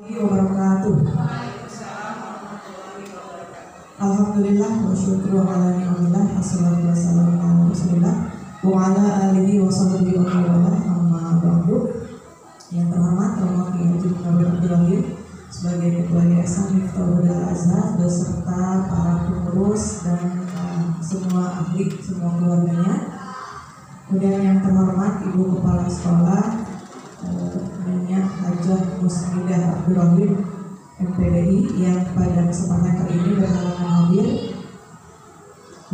Wabarakatuh. Alhamdulillah wa syukru ala ni'amillah wassalatu wassalamu ala rasulillah wa ala alihi wa sahbihi wa wala amma ba'du. Yang terhormat Romo Haji Abdul Rahim sebagai Ketua Yayasan Miftahul Al-Azhar beserta para pengurus dan semua ahli, semua keluarganya. Kemudian yang terhormat Ibu Kepala Sekolah Nyonya Hajah Muslidah Abdul Rahim MPDI yang pada kesempatan kali ini berhalangan hadir.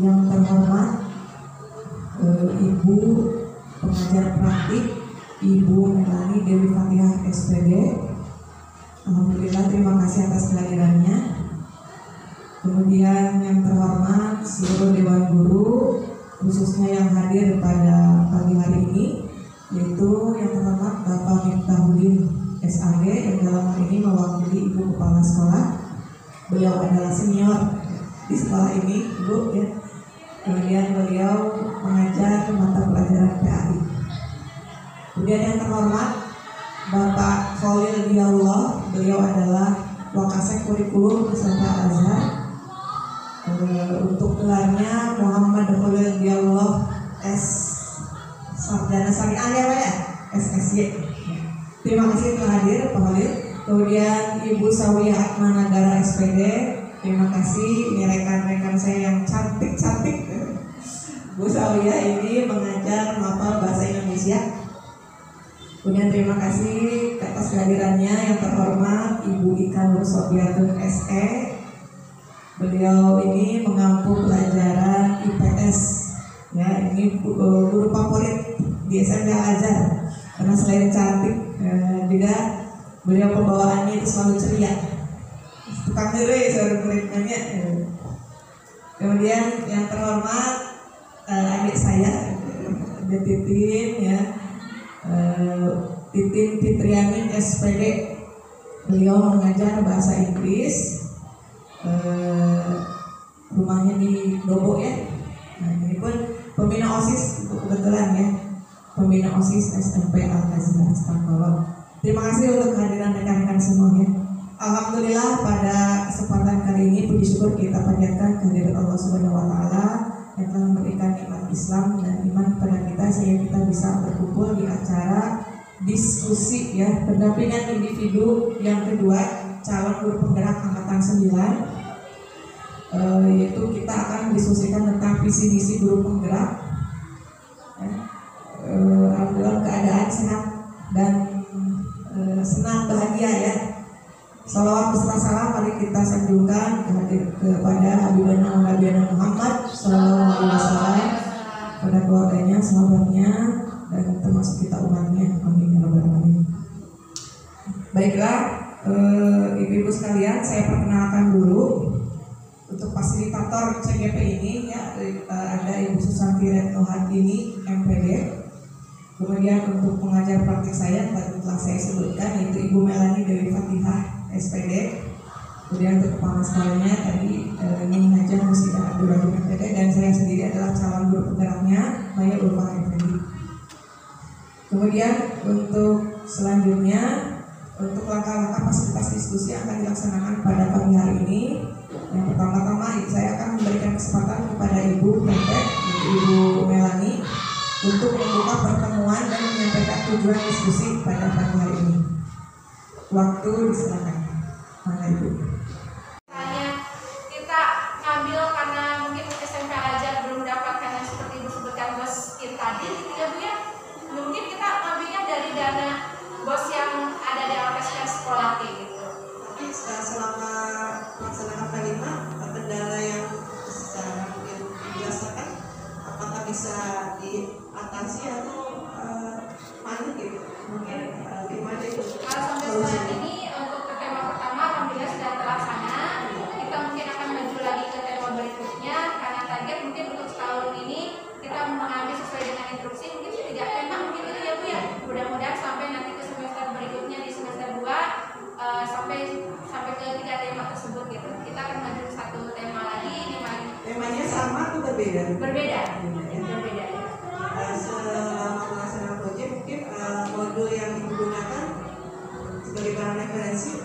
Yang terhormat Ibu pengajar praktik Ibu Melani Dewi Fatihah SPD. Alhamdulillah, terima kasih atas kehadirannya. Kemudian yang terhormat seluruh Dewan Guru khususnya yang hadir pada pagi hari ini, yaitu yang terhormat Bapak Miftahudin SAG yang dalam hal ini mewakili Ibu Kepala Sekolah. Beliau adalah senior di sekolah ini, Ibu ya. Kemudian beliau mengajar mata pelajaran PAI. Kemudian yang terhormat Bapak Khalil Diallah, beliau adalah Wakasek Kurikulum Nusantara Azhar. Untuk gelarnya Muhammad Khalil Diallah S. Sarjana Syariah ya Pak ya, SSY. Terima kasih telah hadir Pak Khalil. Kemudian Ibu Sawiyah Atmanagara SPD. Terima kasih, ini rekan-rekan saya yang cantik-cantik. Bu Sawiyah ini mengajar mapel bahasa Indonesia. Kemudian terima kasih atas kehadirannya yang terhormat Ibu Ika Nur Sofiatun SE. Beliau ini mengampu pelajaran IPS. Ya, ini guru favorit di SMP Al-Azhar karena selain cantik juga beliau pembawaannya itu selalu ceria. Tukang ngeri seorang muridnya. Kemudian yang terhormat adik saya, ada Titin ya, Titin Fitriani SPD. Beliau mengajar bahasa Inggris. Rumahnya di Dobo ya. Nah, ini pun pembina OSIS kebetulan ya, pembina OSIS SMP Al-Azhar Astagfirullah. Terima kasih untuk kehadiran rekan-rekan semuanya. Alhamdulillah pada kesempatan kali ini puji syukur kita panjatkan kehadirat Allah Subhanahu wa taala yang telah memberikan nikmat Islam dan iman kepada kita sehingga kita bisa berkumpul di acara diskusi ya, pendampingan individu yang kedua calon guru penggerak angkatan 9. Yaitu kita akan mendiskusikan tentang visi misi guru penggerak ya. Alhamdulillah keadaan sehat dan senang bahagia ya. Salawat beserta salam mari kita sanjungkan kepada Habibana Nabiana Muhammad sallallahu alaihi wasallam, pada keluarganya, sahabatnya dan termasuk kita umatnya. Amin ya rabbal alamin. Baiklah, ibu-ibu sekalian, saya perkenalkan dulu untuk fasilitator CGP ini ya, ada Ibu Susanti Retno Hardini MPD. Kemudian untuk pengajar praktik saya telah saya sebutkan yaitu Ibu Melani Dewi Fatihah SPD. Kemudian untuk kepala sekolahnya tadi Nyonya Hajah Muslidah Abdul Rahim MPD, dan saya sendiri adalah calon guru penggeraknya Maya Ulfa MPD. Kemudian untuk selanjutnya untuk langkah-langkah fasilitas diskusi yang akan dilaksanakan pada pagi hari ini. Yang pertama-tama saya akan memberikan kesempatan kepada Ibu Pempek, Ibu Melani, untuk membuka pertemuan dan menyampaikan tujuan diskusi pada pagi hari ini. Waktu disilakan. Mana Ibu? Kita ngambil karena mungkin SMP Al-Azhar belum mendapatkan yang seperti Ibu sebutkan bos tadi, ya Bu ya. Mungkin kita ngambilnya dari dana bos yang ada di LPSK sekolah gitu. Tapi selama melaksanakan kalimat kendala yang secara mungkin dirasakan, apakah bisa diatasi atau mana gitu? Mungkin gimana itu? Kalau sampai saat ini untuk ke tema pertama alhamdulillah sudah terlaksana. Kita mungkin akan maju lagi ke tema berikutnya karena target mungkin untuk setahun ini kita mengambil sesuai dengan instruksi mungkin 3 tema mungkin itu ya Bu ya. Mudah-mudahan sampai nanti ke semester berikutnya di semester 2 sampai ke 3 tema tersebut gitu. Kita akan maju 1 tema lagi. Temanya sama atau berbeda? Berbeda. Selama melaksanakan proyek mungkin modul yang digunakan sebagai bahan referensi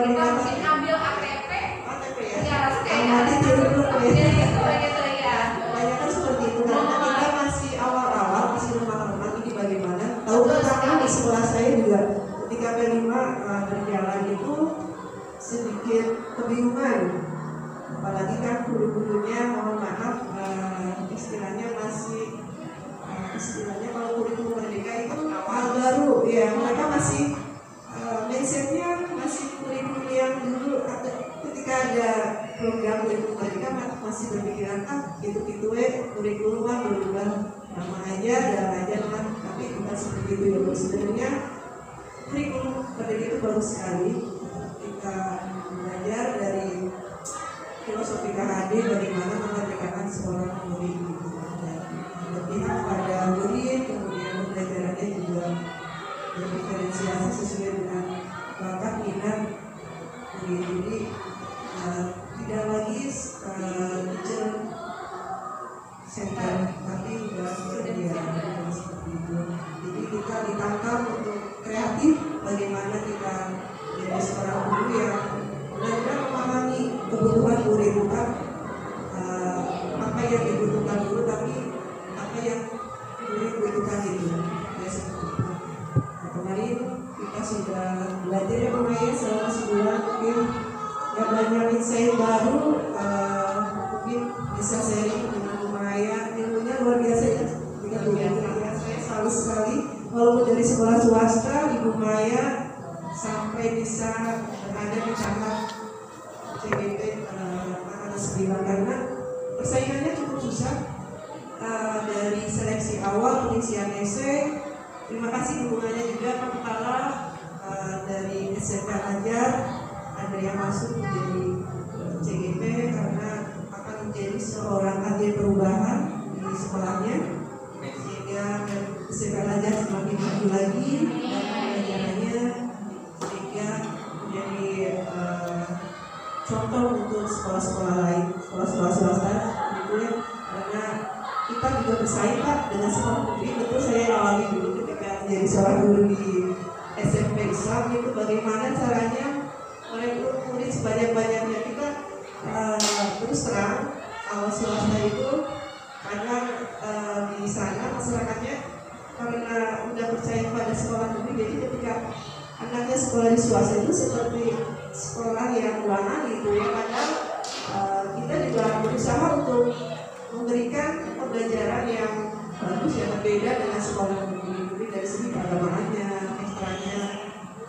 kita mungkin ambil ATP ya. ya rasanya Nanti dulu ya gitu ya. Kebanyakan seperti itu karena kita masih awal-awal, masih remang-remang ini bagaimana. Tahu pertama di sekolah saya juga ketika P5 berjalan itu sedikit kebingungan, apalagi kan guru-gurunya mohon maaf istilahnya masih istilahnya kalau kurikulum merdeka itu awal baru ya, mereka masih mindsetnya masih kurikulum yang dulu ketika ada program kurikulum merdeka masih berpikiran gitu kurikulum berubah nama aja dan aja kan, tapi bukan seperti itu ya. Sebenarnya kurikulum merdeka itu bagus sekali. Kita belajar dari filosofi KHD bagaimana memerdekakan seorang murid gitu. Berpihak pada murid, kemudian pembelajarannya juga berdiferensiasi sesuai dengan bakat minat murid. Jadi tidak lagi teacher center, tapi sudah seperti itu. Jadi kita ditangkap untuk kreatif bagaimana kita jadi seorang guru yang benar-benar memahami kebutuhan murid, bukan apa yang dibutuhkan guru, tapi apa yang murid butuhkan itu. Ya, seperti itu. Nah, kemarin kita sudah belajar ya Maya selama sebulan, mungkin yang banyak insight baru, mungkin bisa sharing dengan Maya, ilmunya luar biasa ya. Saya salut sekali walaupun dari sekolah swasta Ibu Maya sampai bisa berada di tahap CGP angkatan 9 karena persaingannya cukup susah. Dari seleksi awal pengisian essay, terima kasih dukungannya juga Pak Kepala dari SMK Ajar ada yang masuk menjadi CGP karena akan menjadi seorang agen perubahan di sekolahnya, sehingga SMK Ajar semakin maju lagi dan pelajarannya sehingga menjadi contoh untuk sekolah-sekolah lain, sekolah-sekolah swasta gitu ya. Karena kita juga bersaing Pak dengan sekolah negeri, betul saya alami dulu ketika menjadi seorang guru di SMP Islam itu bagaimana caranya merekrut murid sebanyak-banyaknya. Kita terus terang kalau swasta itu karena di sana masyarakatnya karena udah percaya pada sekolah negeri, jadi ketika anaknya sekolah di swasta itu seperti sekolah yang ruangan gitu ya. Padahal kita juga berusaha untuk memberikan pembelajaran yang bagus yang berbeda dengan sekolah negeri dari segi keagamaannya, ekstranya,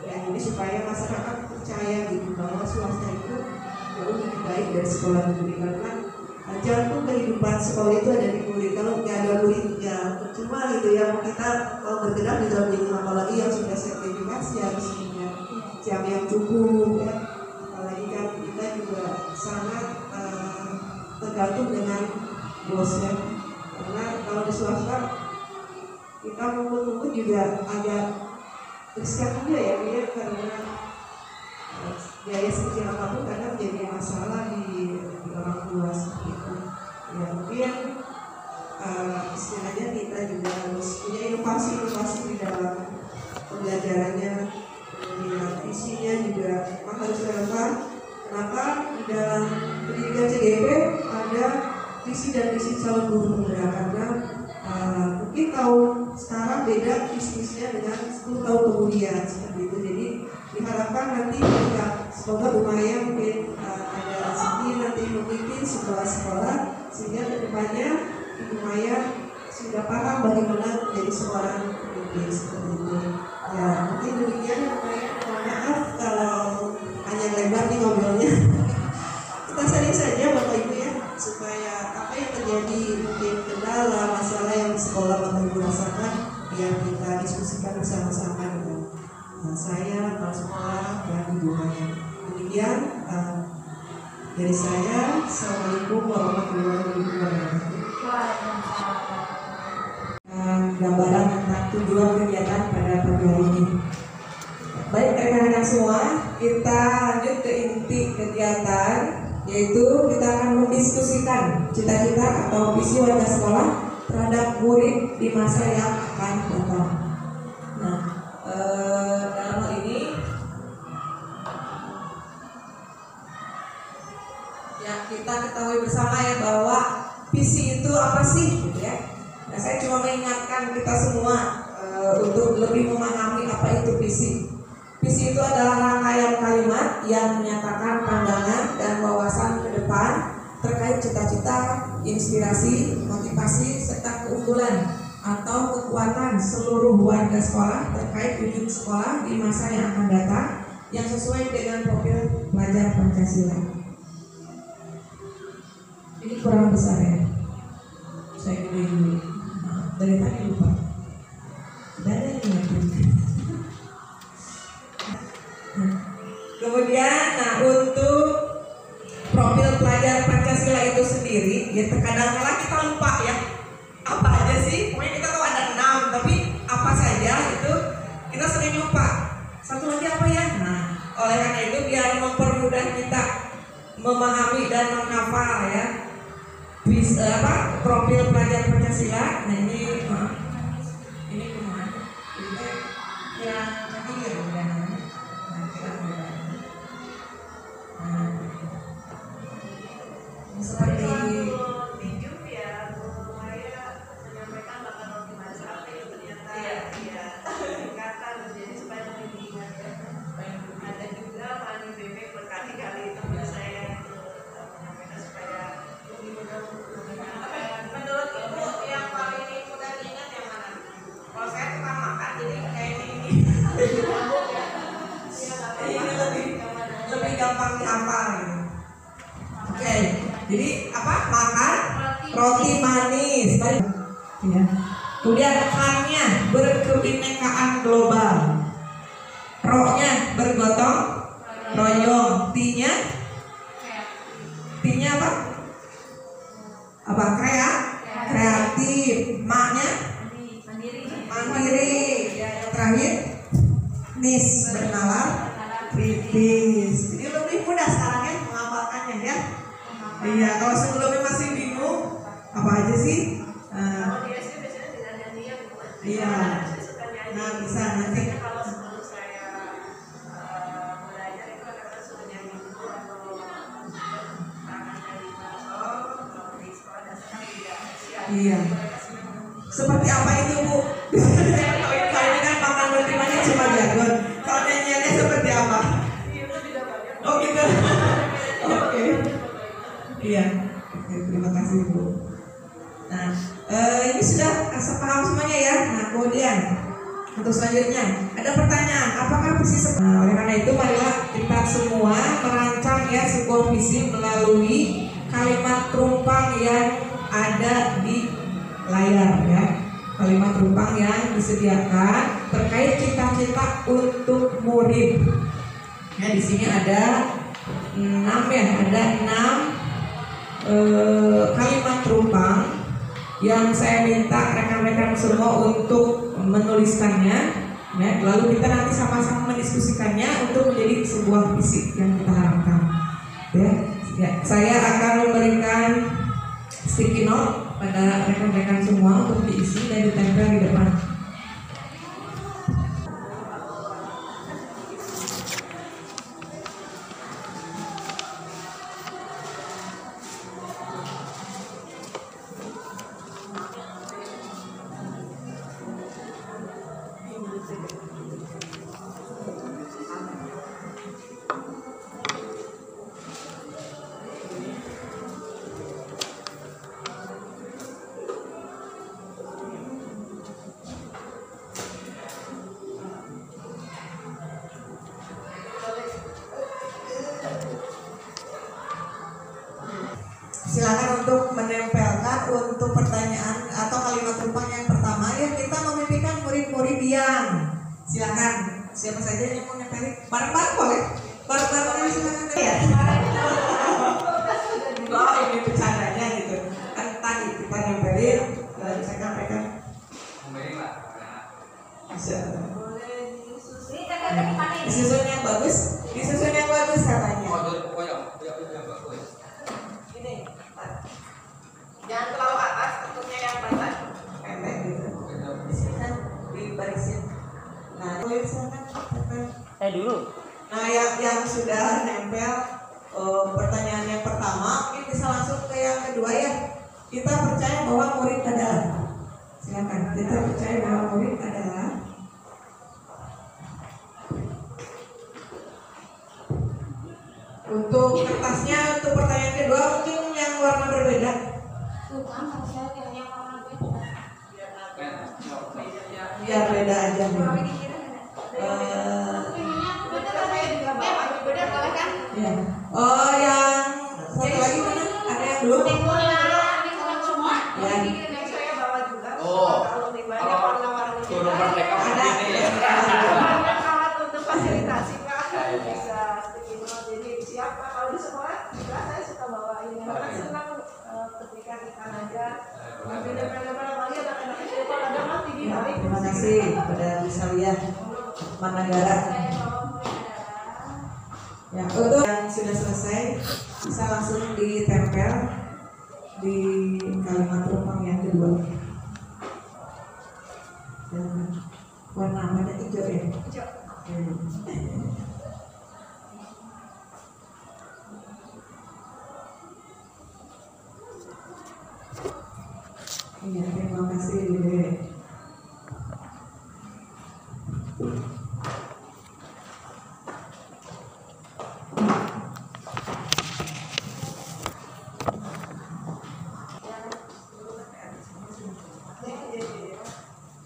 yang ini supaya masyarakat percaya gitu bahwa swasta itu jauh lebih baik dari sekolah negeri karena jantung kehidupan sekolah itu ada di murid. Kalau nggak ada murid ya percuma gitu ya, kita mau bergerak di dalam lingkungan, apalagi yang sudah sertifikasi harus punya jam yang cukup ya. Apalagi kan kita juga sangat tergantung dengan bosnya, karena kalau di swasta kita ngumpul-ngumpul juga agak riskan juga ya karena biaya sekecil apapun kadang menjadi masalah di orang tua seperti itu ya. Mungkin istilahnya kita juga harus punya inovasi di dalam pembelajarannya, kemudian isinya juga memang harus relevan. Kenapa di dalam pendidikan CGP ada visi dan misi calon guru penggerak, karena mungkin tahun sekarang beda visinya dengan 10 tahun kemudian seperti itu. Jadi diharapkan nanti ketika semoga Bu Maya mungkin ada rezeki nanti memimpin sekolah-sekolah sehingga kedepannya Ibu Maya sudah paham bagaimana menjadi seorang pemimpin seperti itu. Ya mungkin demikian Bu Maya. Maaf kalau hanya lebar nih ngobrolnya. Kita sharing saja Bapak Ibu ya, supaya apa yang terjadi mungkin kendala masalah yang di sekolah Bapak Ibu rasakan biar kita diskusikan bersama-sama dengan saya, kepala sekolah, dan Ibu Maya. Demikian dari saya. Assalamualaikum warahmatullahi wabarakatuh. Gambaran tentang tujuan kegiatan pada pagi hari ini. Baik rekan-rekan semua, kita lanjut ke inti kegiatan, yaitu kita akan mendiskusikan cita-cita atau visi warga sekolah terhadap murid di masa yang akan datang. Nah, dalam hal ini Ya, kita ketahui bersama ya bahwa visi itu apa sih, gitu ya. Nah, saya cuma mengingatkan kita semua untuk lebih memahami apa itu visi. Visi itu adalah rangkaian kalimat yang menyatakan pandangan dan wawasan ke depan terkait cita-cita, inspirasi, motivasi, serta keunggulan atau kekuatan seluruh warga sekolah terkait unit sekolah di masa yang akan datang yang sesuai dengan profil pelajar Pancasila. Ini kurang besar ya. Saya gedein dulu. Dari tadi lupa. Dan yang ingetin. Kemudian, nah untuk profil pelajar Pancasila itu sendiri, ya terkadang-kala kita lupa ya. Apa aja sih? Pokoknya kita tahu ada 6, tapi apa saja itu kita sering lupa. Satu lagi apa ya? Nah, oleh karena itu biar mempermudah kita memahami dan menghafal ya. Profil pelajar Pancasila. Nah ini kemana? Ini yang tadi ya udah. Seperti video ya, saya menyampaikan bahkan optimasi apa yang ternyata ya singkatan jadi supaya lebih diingat ya. Ada juga Fani Bebek berkali-kali itu saya menyampaikan supaya lebih mudah mengingat. menurut Ibu yang paling mudah diingat yang mana? Kalau saya tukang makan jadi kayak ini. Ini lebih gampang dihafal. Oke. Jadi apa? Makan roti manis. Ya. Kemudian H-nya berkebinekaan global. Ro-nya bergotong royong. T-nya apa? Apa? Kreatif. Ma-nya mandiri. Ya, yang terakhir nis, bernalar kritis. Jadi lebih mudah sekarang ya menghafalkannya ya. Iya, kalau sebelumnya masih bingung apa aja sih? Kalau di SD biasanya tidak nyanyian, Iya. saya suka nyanyi. Nah, bisa nanti. Kalau sebelum saya belajar itu kadang-kadang suka nyanyi dulu atau tangan dari masuk kalau di sekolah dasar tidak siap. Iya. Seperti apa itu Bu? Kalau ini kan makan roti manis cuma jargon. Kalau nyanyiannya seperti apa? Itu tidak banyak. Oh gitu. Oke. Iya. Oke, terima kasih Bu. Nah, ini sudah paham semuanya ya. Nah, kemudian untuk selanjutnya ada pertanyaan, apakah visi sekolah? Nah, oleh karena itu marilah kita semua merancang ya sebuah visi melalui kalimat terumpang yang ada di layar ya. Kalimat terumpang yang disediakan terkait cita-cita untuk murid. Ya, di sini ada 6 ya, ada 6 kalimat terumpang yang saya minta rekan-rekan semua untuk menuliskannya ya, lalu kita nanti sama-sama mendiskusikannya untuk menjadi sebuah visi yang kita harapkan ya. Saya akan memberikan sticky note pada rekan-rekan semua untuk diisi dan ditempel di depan. Silakan untuk menempelkan untuk pertanyaan atau kalimat terumpang yang pertama ya, kita memimpikan murid-murid yang silakan siapa saja yang mau nempelin bareng-bareng boleh, bareng-bareng silakan ya. Oh ini bercandanya gitu kan, tadi kita nempelin saya sampaikan bisa disusun yang bagus, disusun yang bagus katanya. Jangan terlalu atas, tentunya yang batas pendek gitu. Di sini kan dibarisin. Nah, tulis silakan tempel. Dulu. Nah, yang sudah nempel pertanyaan yang pertama, mungkin bisa langsung ke yang kedua ya. Kita percaya bahwa murid adalah, silakan. Kita percaya bahwa murid adalah. Untuk kertasnya, untuk pertanyaan kedua mungkin yang warna berbeda. Biar beda aja nih. Ya. Oh, yang satu lagi mana? Ada yang belum? Ya. Oh, kalau turun merdeka Ada. Untuk fasilitasi Pak bisa jadi siapa kalau di sekolah juga saya suka bawa ini karena senang ketika kita ngajar beda-beda lagi anak-anak kecil kalau ada mati di hari. Terima kasih pada Misalia Managara. Ya, untuk yang sudah selesai bisa langsung ditempel di kalimat rupang yang kedua. Dan warna mana hijau ya? Hijau. Iya, terima kasih Dede.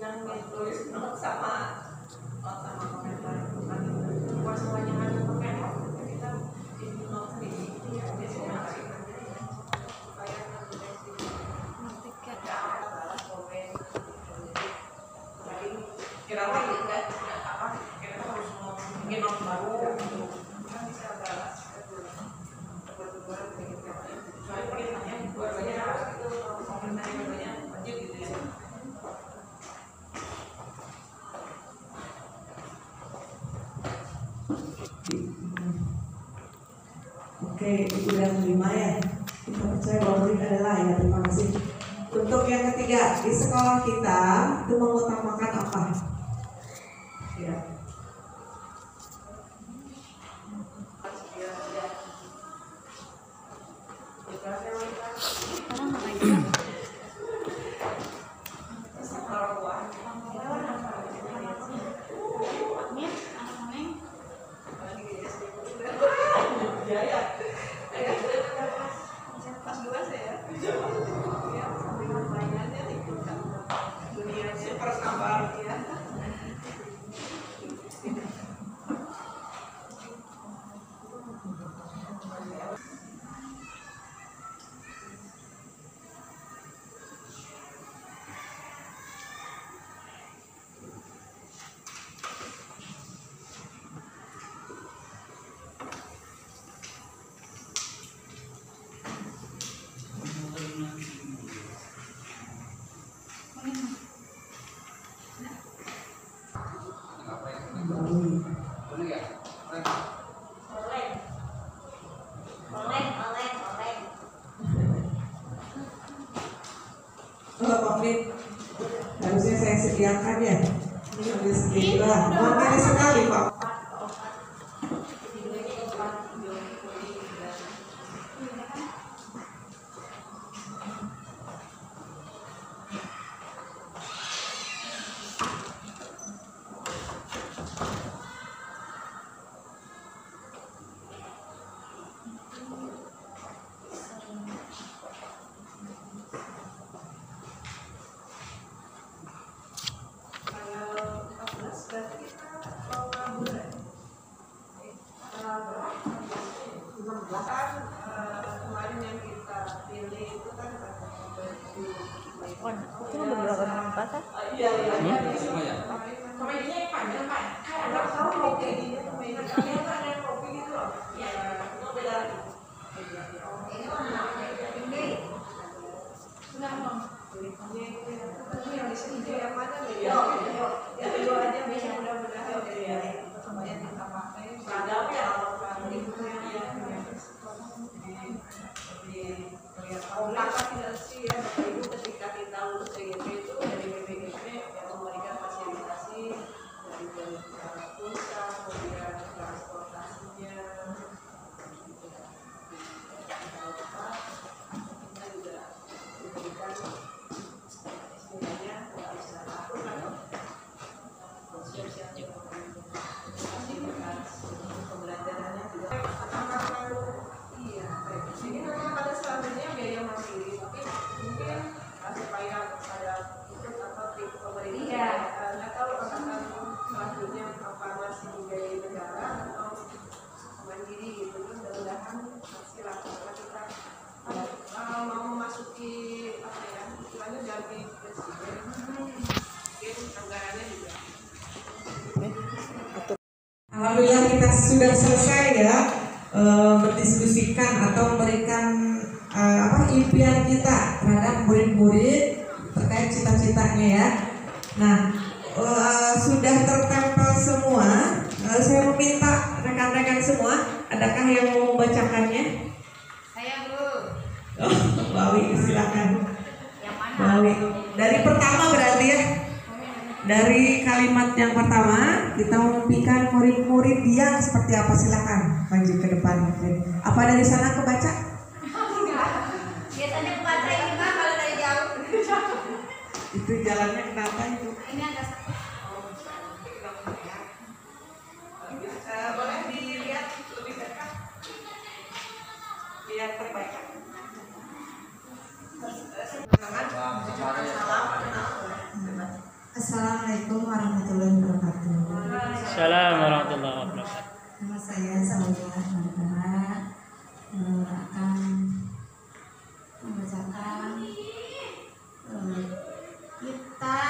Jangan tulis not sama komentar buat semuanya harus pakai not kita ini not sendiri ya biasanya supaya kira-kira apa kira-kira harus mungkin not baru kita bisa balas kebetulan soalnya perintahnya buat banyak itu komentar yang banyak wajib gitu ya. Oke, itu yang kelima ya. Kita percaya bahwa murid adalah ya. Terima kasih. Untuk yang ketiga, di sekolah kita itu mengutamakan apa? Ya. Oh, komplit. Harusnya saya sediakan ya. Ini ambil sendiri lah. Mau sekali Pak. Kemarin yang kita pilih itu kan itu beberapa tempat kan? iya semua ya. komedinya yang panjang Pak. Nggak tahu mau kayak gini komedi kalian kan ada kopi gitu loh. Iya, itu beda. Ini Enggak mau. ini yang di sini yang mana nih? Ya dua aja bisa mudah-mudahan ya. Supaya kita pakai seragamnya kalau liburnya ya. Tidak sih ya Bapak Ibu ketika kita lulus EGP itu dari BPGP yang memberikan fasilitas sudah selesai ya mendiskusikan atau memberikan impian kita terhadap murid-murid terkait cita-citanya ya. Nah, sudah tertempel semua. Saya meminta rekan-rekan semua, adakah yang mau membacakannya? Saya Bu. Oh, Bawi, silakan. Yang mana? Bawi. Dari pertama berarti ya. Dari kalimat yang pertama, kita memimpikan murid-murid yang seperti apa, silakan lanjut ke depan. Apa dari sana kebaca? Enggak. Biasanya kebaca ini Pak kalau dari jauh. Itu jalannya kenapa itu? Ini agak sakit. Boleh dilihat lebih dekat biar terbaca. Assalamualaikum warahmatullahi wabarakatuh. Assalamualaikum warahmatullahi wabarakatuh. Nama saya Saulia Nandara akan membacakan kita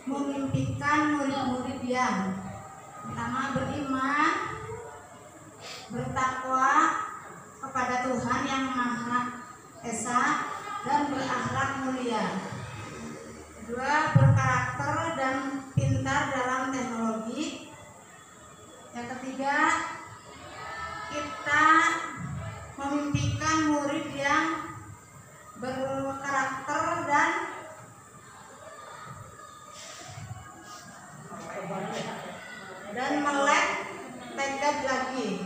memimpikan murid-murid yang pertama beriman, bertakwa kepada Tuhan yang Maha Esa dan berakhlak mulia. Kedua, berkarakter dan pintar dalam teknologi. Yang ketiga, kita memimpikan murid yang berkarakter dan melek tekad lagi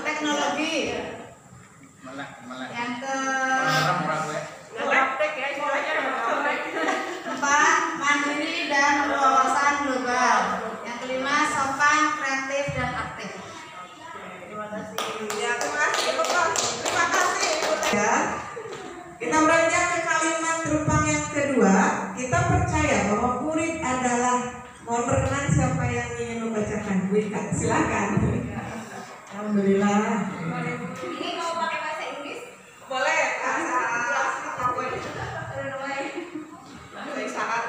teknologi. Yang keempat, mandiri dan wawasan global. Yang kelima, sopan, kreatif dan aktif. Terima kasih. Ya, terima kasih Bapak. Terima kasih. Ya. Kita beranjak ke kalimat rupang yang kedua. Kita percaya bahwa murid adalah, mohon berkenan siapa yang ingin membacakan? Bu Ika, silakan. Alhamdulillah. Ini mau pakai bahasa Inggris? Boleh bahasa apa ini? Bahasa isyarat.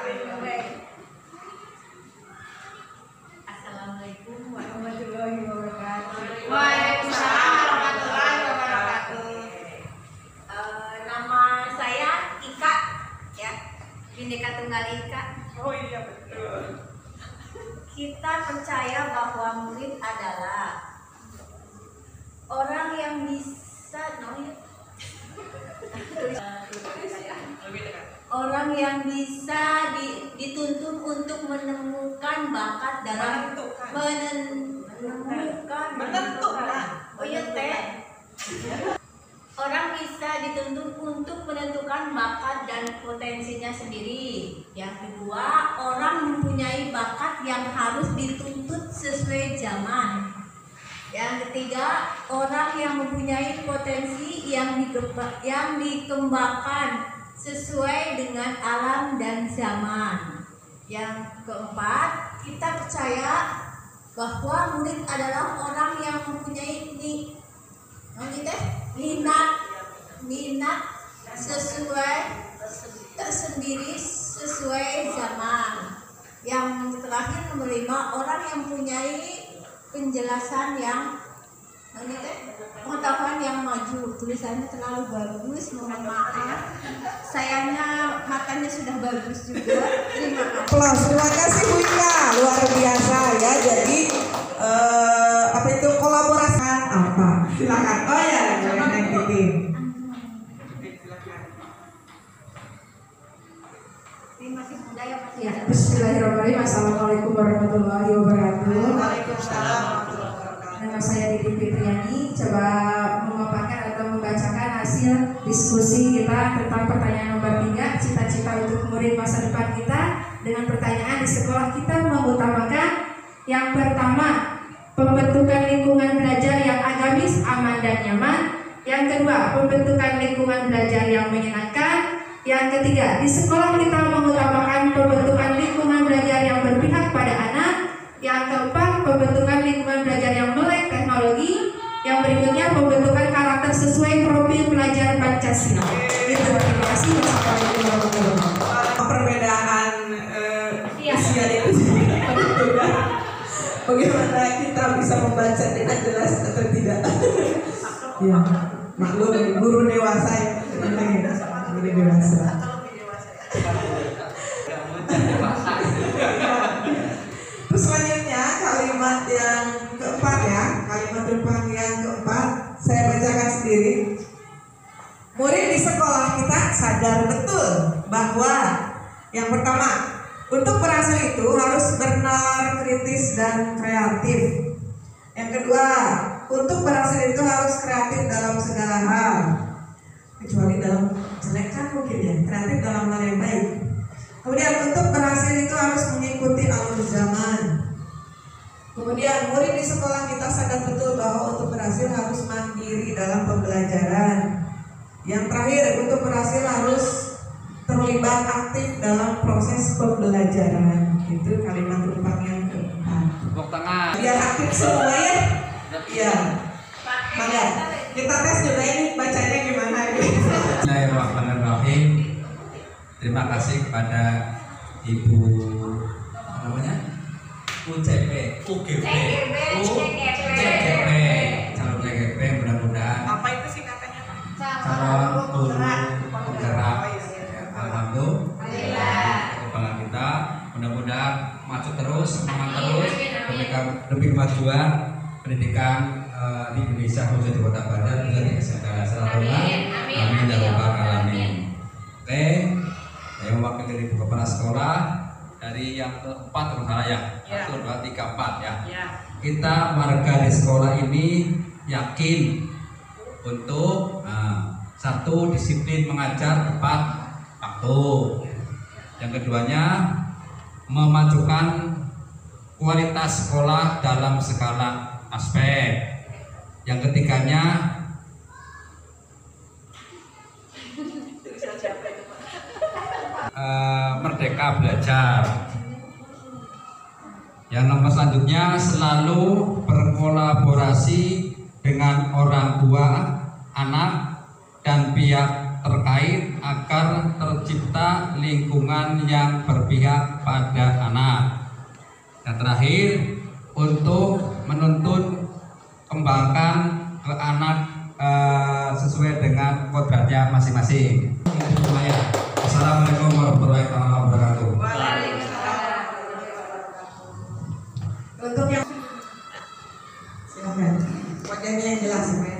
Assalamualaikum warahmatullahi wabarakatuh. Waalaikumsalam warahmatullahi wabarakatuh. Nama saya Ika, ya, Bhinneka Tunggal Ika. Oh iya betul. Kita percaya bahwa murid adalah orang yang bisa orang yang bisa dituntun untuk menemukan bakat dalam menentukan. Oh iya teh. Orang bisa dituntun untuk menentukan bakat dan potensinya sendiri. Yang kedua, orang mempunyai bakat yang harus dituntut sesuai zaman. Yang ketiga, orang yang mempunyai potensi yang dikembangkan sesuai dengan alam dan zaman. Yang keempat, kita percaya bahwa murid adalah orang yang mempunyai minat sesuai tersendiri sesuai zaman. Yang terakhir, menerima orang yang mempunyai penjelasan yang pengetahuan yang maju. Tulisannya terlalu bagus, mohon maaf. Sayangnya matanya sudah bagus juga. Terima kasih. Plus, terima kasih Bu Ika, luar biasa ya. Jadi apa itu kolaborasi apa? Silakan. Oh ya, yang titip. Masih muda ya Mas. Ya, bismillahirrahmanirrahim. Assalamualaikum warahmatullahi wabarakatuh. Waalaikumsalam. Nama saya Didi Fitriani. Coba memaparkan atau membacakan hasil diskusi kita tentang pertanyaan nomor 3, cita-cita untuk murid masa depan kita. Dengan pertanyaan, di sekolah kita mengutamakan yang pertama, pembentukan lingkungan belajar yang agamis, aman dan nyaman. Yang kedua, pembentukan lingkungan belajar yang menyenangkan. Yang ketiga, di sekolah kita mengutamakan pembentukan lingkungan belajar yang berpihak pada anak. Yang keempat, pembentukan lingkungan belajar yang melek teknologi. Yang berikutnya, pembentukan karakter sesuai profil pelajar Pancasila. Itu, terima kasih. Wassalamualaikum warahmatullahi wabarakatuh. Perbedaan usia itu bagaimana dengan jelas atau tidak? Ya, maklum ini guru dewasa ya, guru dewasa. Terus selanjutnya kalimat yang keempat ya, kalimat terbang yang keempat saya bacakan sendiri. Murid di sekolah kita sadar betul bahwa yang pertama, untuk berhasil itu harus bernalar kritis dan kreatif. Yang kedua, untuk berhasil itu harus kreatif dalam segala hal, kecuali dalam jelek kan mungkin ya, kreatif dalam hal yang baik. Kemudian untuk berhasil itu harus mengikuti alur zaman. Kemudian murid di sekolah kita sadar betul bahwa untuk berhasil harus mandiri dalam pembelajaran. Yang terakhir, untuk berhasil harus terlibat aktif dalam proses pembelajaran. Itu kalimat tumpang yang keempat. Tepuk tangan. Biar aktif semua ya. Iya. Maka kita tes juga ini bacanya gimana ini. Bismillahirrahmanirrahim. Terima kasih kepada Ibu UGP, calon TGP, mudah-mudahan Apa itu sih katanya? calon guru penggerak. Alhamdulillah. Kebanggaan kita, mudah-mudahan maju terus, semangat terus, demi kemajuan pendidikan di Indonesia, khususnya di Kota Bandar, juga di SMK Amin ya rabbal alamin. Oke, saya mewakili dari kepala sekolah dari yang keempat ya, 1, 2, 3, 4 ya. Kita warga di sekolah ini yakin untuk satu, disiplin mengajar tepat waktu. Yang keduanya, memajukan kualitas sekolah dalam segala aspek. Yang ketiganya, merdeka belajar. Yang nomor selanjutnya, selalu berkolaborasi dengan orang tua, anak, dan pihak terkait agar tercipta lingkungan yang berpihak pada anak. Yang terakhir, untuk menuntun kembangkan ke anak sesuai dengan kodratnya masing-masing. Assalamualaikum warahmatullahi wabarakatuh. Untuk yang silakan wajahnya yang jelas ya.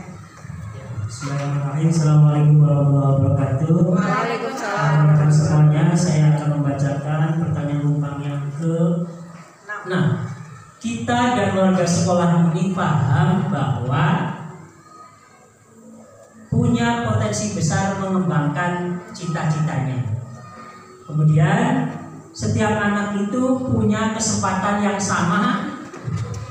Bismillahirrahmanirrahim. Assalamualaikum warahmatullahi wabarakatuh. Waalaikumsalam. Teman-teman semuanya, saya akan membacakan pertanyaan numpang yang ke-6. Kita dan warga sekolah ini paham bahwa punya potensi besar mengembangkan cita-citanya. Kemudian setiap anak itu punya kesempatan yang sama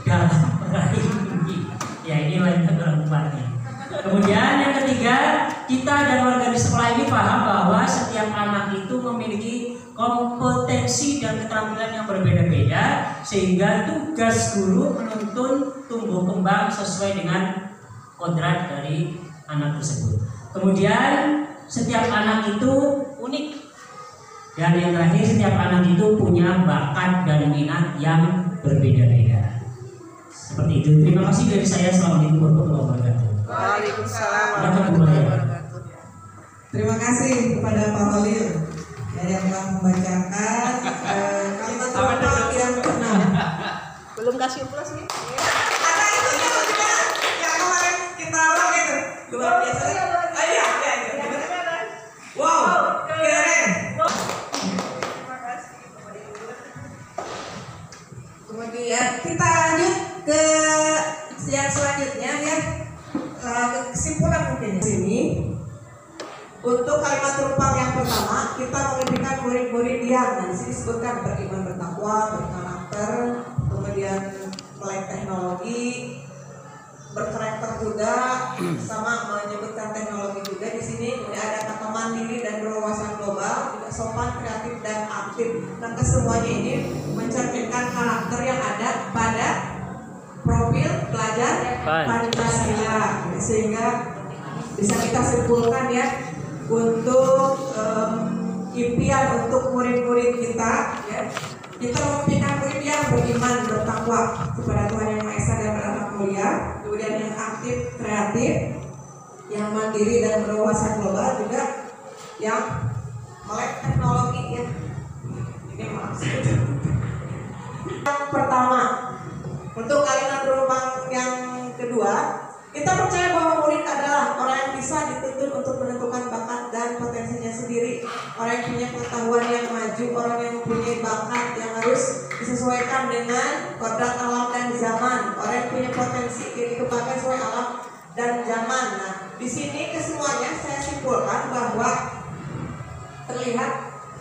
dalam meraih mimpi. Ya, ini lain keberuntungannya. Kemudian yang ketiga, kita dan warga di sekolah ini paham bahwa setiap anak itu memiliki kompetensi dan keterampilan yang berbeda-beda, sehingga tugas guru menuntun tumbuh kembang sesuai dengan kodrat dari anak tersebut. Kemudian setiap anak itu unik, dan yang terakhir, setiap anak itu punya bakat dan minat yang berbeda-beda. Seperti itu. Terima kasih dari saya. Assalamualaikum warahmatullahi wabarakatuh. Waalaikumsalam warahmatullahi wabarakatuh. Terima kasih kepada Pak Holil yang telah membacakan kalimat tumpang yang ke-6. Belum kasih plus nih. Ada itu juga yang kemarin kita ulang itu luar biasa. Iya. Wow, keren. Kemudian kita lanjut ke yang selanjutnya ya, kesimpulan mungkin di sini. Untuk kalimat tumpang yang pertama, kita memimpikan murid-murid yang disini disebutkan beriman, bertakwa, berkarakter, kemudian melek teknologi, berkarakter juga, sama menyebutkan teknologi juga di sini. Kemudian ada kata mandiri dan berwawasan global, juga sopan, kreatif dan aktif. Nah, kesemuanya ini mencerminkan karakter yang ada pada profil pelajar Pancasila, sehingga bisa kita simpulkan ya, untuk impian untuk murid-murid kita ya, kita memimpikan murid yang beriman, bertakwa kepada Tuhan Yang Maha Esa dan berakhlak mulia. mulia, kemudian yang aktif kreatif, yang mandiri dan berwawasan global, juga yang melek teknologi ya. Ini maksud. Yang pertama, untuk kalimat perumpang yang kedua, kita percaya bahwa murid adalah orang yang bisa dituntut untuk menentukan bakat dan potensinya sendiri, orang yang punya pengetahuan yang maju, orang yang mempunyai bakat yang harus disesuaikan dengan kodrat alam dan zaman, orang yang punya potensi yang dikembangkan sesuai alam dan zaman. Nah, di sini kesemuanya saya simpulkan bahwa terlihat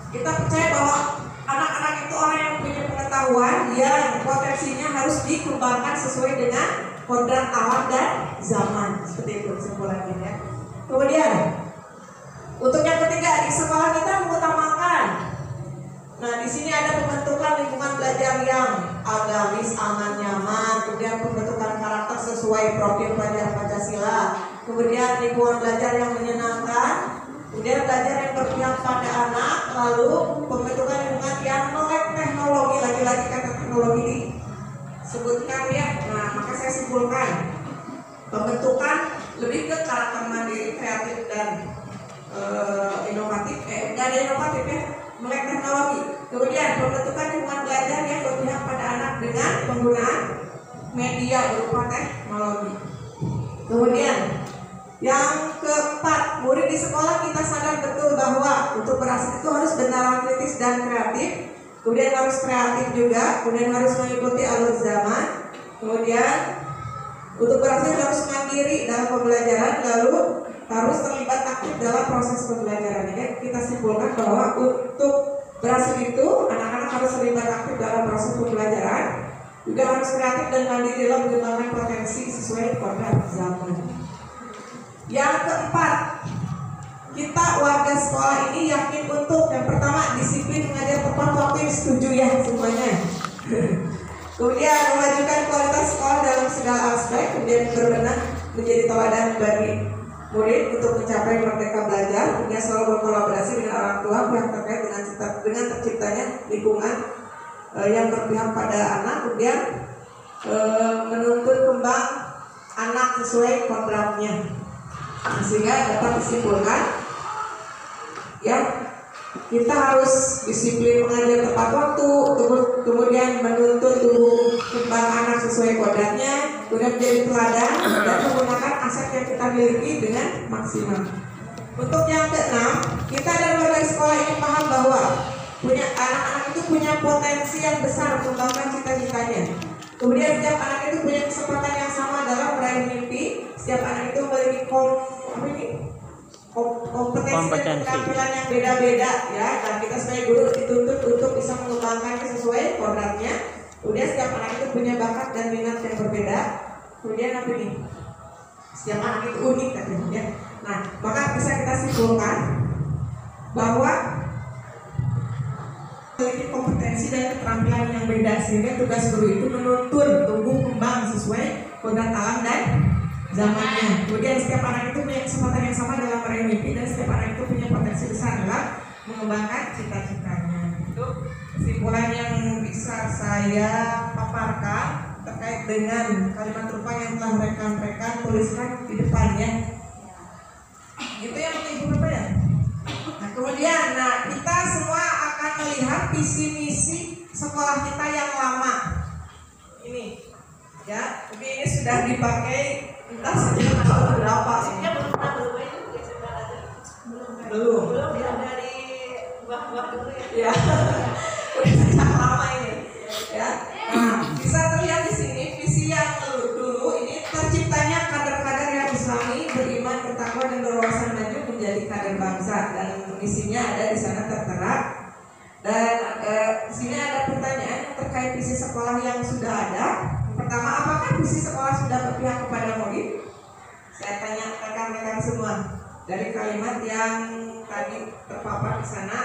kita percaya bahwa anak-anak itu orang yang punya pengetahuan yang potensinya harus dikembangkan sesuai dengan kodrat alam dan zaman. Seperti itu kesimpulannya ya. Kemudian untuk yang ketiga, di sekolah kita mengutamakan. Nah, di sini ada pembentukan lingkungan belajar yang agamis, aman, nyaman, kemudian pembentukan karakter sesuai profil pelajar Pancasila, kemudian lingkungan belajar yang menyenangkan, kemudian belajar yang berpihak pada anak, lalu pembentukan lingkungan yang melek teknologi, lagi-lagi kata teknologi disebutkan ya. Nah, maka saya simpulkan pembentukan lebih ke karakter mandiri, kreatif dan inovatif, dan inovatif ya, melek teknologi. Kemudian pembentukan lingkungan belajar yang berpihak pada anak dengan penggunaan media berupa teknologi. Kemudian yang keempat, murid di sekolah kita sadar betul bahwa untuk berhasil itu harus benar kritis dan kreatif, kemudian harus kreatif juga, kemudian harus mengikuti alur zaman, kemudian untuk berhasil harus mandiri dalam pembelajaran, lalu harus terlibat aktif dalam proses pembelajaran. Jadi kita simpulkan bahwa untuk berhasil itu anak-anak harus terlibat aktif dalam proses pembelajaran, juga harus kreatif dan mandiri dalam mengembangkan potensi sesuai kodrat zaman. Yang keempat, kita warga sekolah ini yakin untuk yang pertama disiplin mengajar tepat waktu, yang setuju ya semuanya. Kemudian memajukan kualitas sekolah dalam segala aspek, kemudian berbenah menjadi teladan bagi murid untuk mencapai merdeka belajar, kemudian selalu berkolaborasi dengan orang tua yang terkait dengan terciptanya lingkungan yang berpihak pada anak, kemudian menuntut kembang anak sesuai kodratnya. Sehingga dapat disimpulkan ya, kita harus disiplin mengajar tepat waktu, kemudian menuntut tumbuh kembang anak sesuai kodratnya, kemudian menjadi teladan dan menggunakan aset yang kita miliki dengan maksimal. Untuk yang keenam, kita dan warga sekolah ini paham bahwa anak-anak itu punya potensi yang besar mengembangkan cita-citanya. Kemudian setiap anak itu punya kesempatan yang sama dalam meraih mimpi. Setiap anak itu memiliki kompetensi dan keterampilan yang beda-beda ya, dan kita sebagai guru dituntut untuk bisa mengembangkannya sesuai kodratnya. Kemudian setiap anak itu punya bakat dan minat yang berbeda. Kemudian apa ini? Setiap anak itu unik katanya ya. Nah, maka bisa kita simpulkan bahwa memiliki kompetensi dan keterampilan yang beda, sehingga tugas guru itu menuntun tumbuh kembang sesuai kodrat alam dan zamannya. Kemudian setiap anak itu punya kesempatan yang sama dalam meraih mimpi, dan setiap anak itu punya potensi besar dalam mengembangkan cita-citanya. Itu kesimpulan yang bisa saya paparkan terkait dengan kalimat rupa yang telah rekan-rekan tuliskan di depannya. Itu yang Ibu Bapak ya. Nah, kemudian kita semua akan melihat visi misi sekolah kita yang lama ini ya, tapi ini sudah dipakai entah sejak tahun berapa ini. Belum pernah berubah itu Belum dari buah-buah dulu ya. Udah sejak lama ini ya. Nah, bisa terlihat di sini visi yang dulu ini terciptanya kader-kader yang Islami, beriman, bertakwa dan berwawasan maju menjadi kader bangsa, dan misinya ada di sana tertera. Dan di sini ada pertanyaan terkait visi sekolah yang sudah ada. Pertama, apakah visi sekolah sudah berpihak kepada murid? Saya tanya rekan-rekan semua dari kalimat yang tadi terpapar di sana.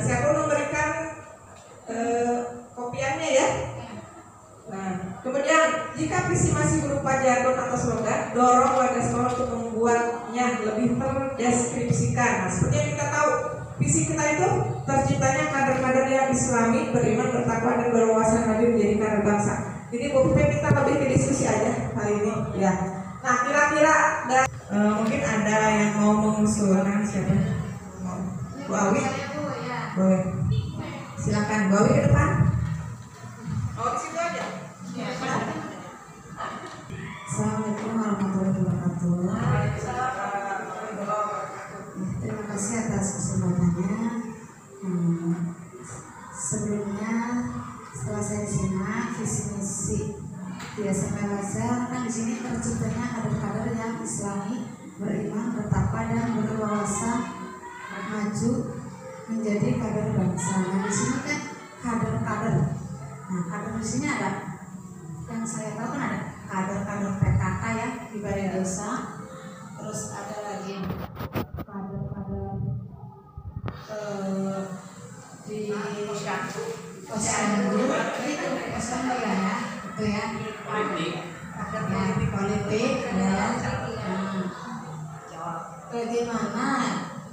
Siapa memberikan kopiannya ya? Nah, kemudian jika visi masih berupa jargon atau slogan, dorong warga sekolah untuk membuatnya lebih terdeskripsikan. Nah, seperti yang kita tahu, visi kita itu terciptanya kader-kader yang Islami, beriman, bertakwa dan berwawasan maju menjadi kader bangsa. Jadi mungkin kita lebih ke diskusi aja hari ini ya. Nah kira-kira mungkin ada yang mau mengusulkan siapa? Bu Awi? Boleh. Silakan Bu Awi ke depan. Oh di situ aja. Ya. Assalamualaikum warahmatullahi wabarakatuh. Terima kasih atas kesempatannya. Sebelumnya setelah saya simak visi misi di SMP Al-Azhar, kan di sini terciptanya kader-kader yang Islami, beriman, bertakwa dan berwawasan, maju menjadi kader bangsa. Nah di sini kan kader-kader. Nah kader di sini ada yang saya tahu kan ada kader-kader PKK ya di balai desa, terus ada lagi kader-kader di posyandu itu posyandu ya itu ya kader politik ya. Bagaimana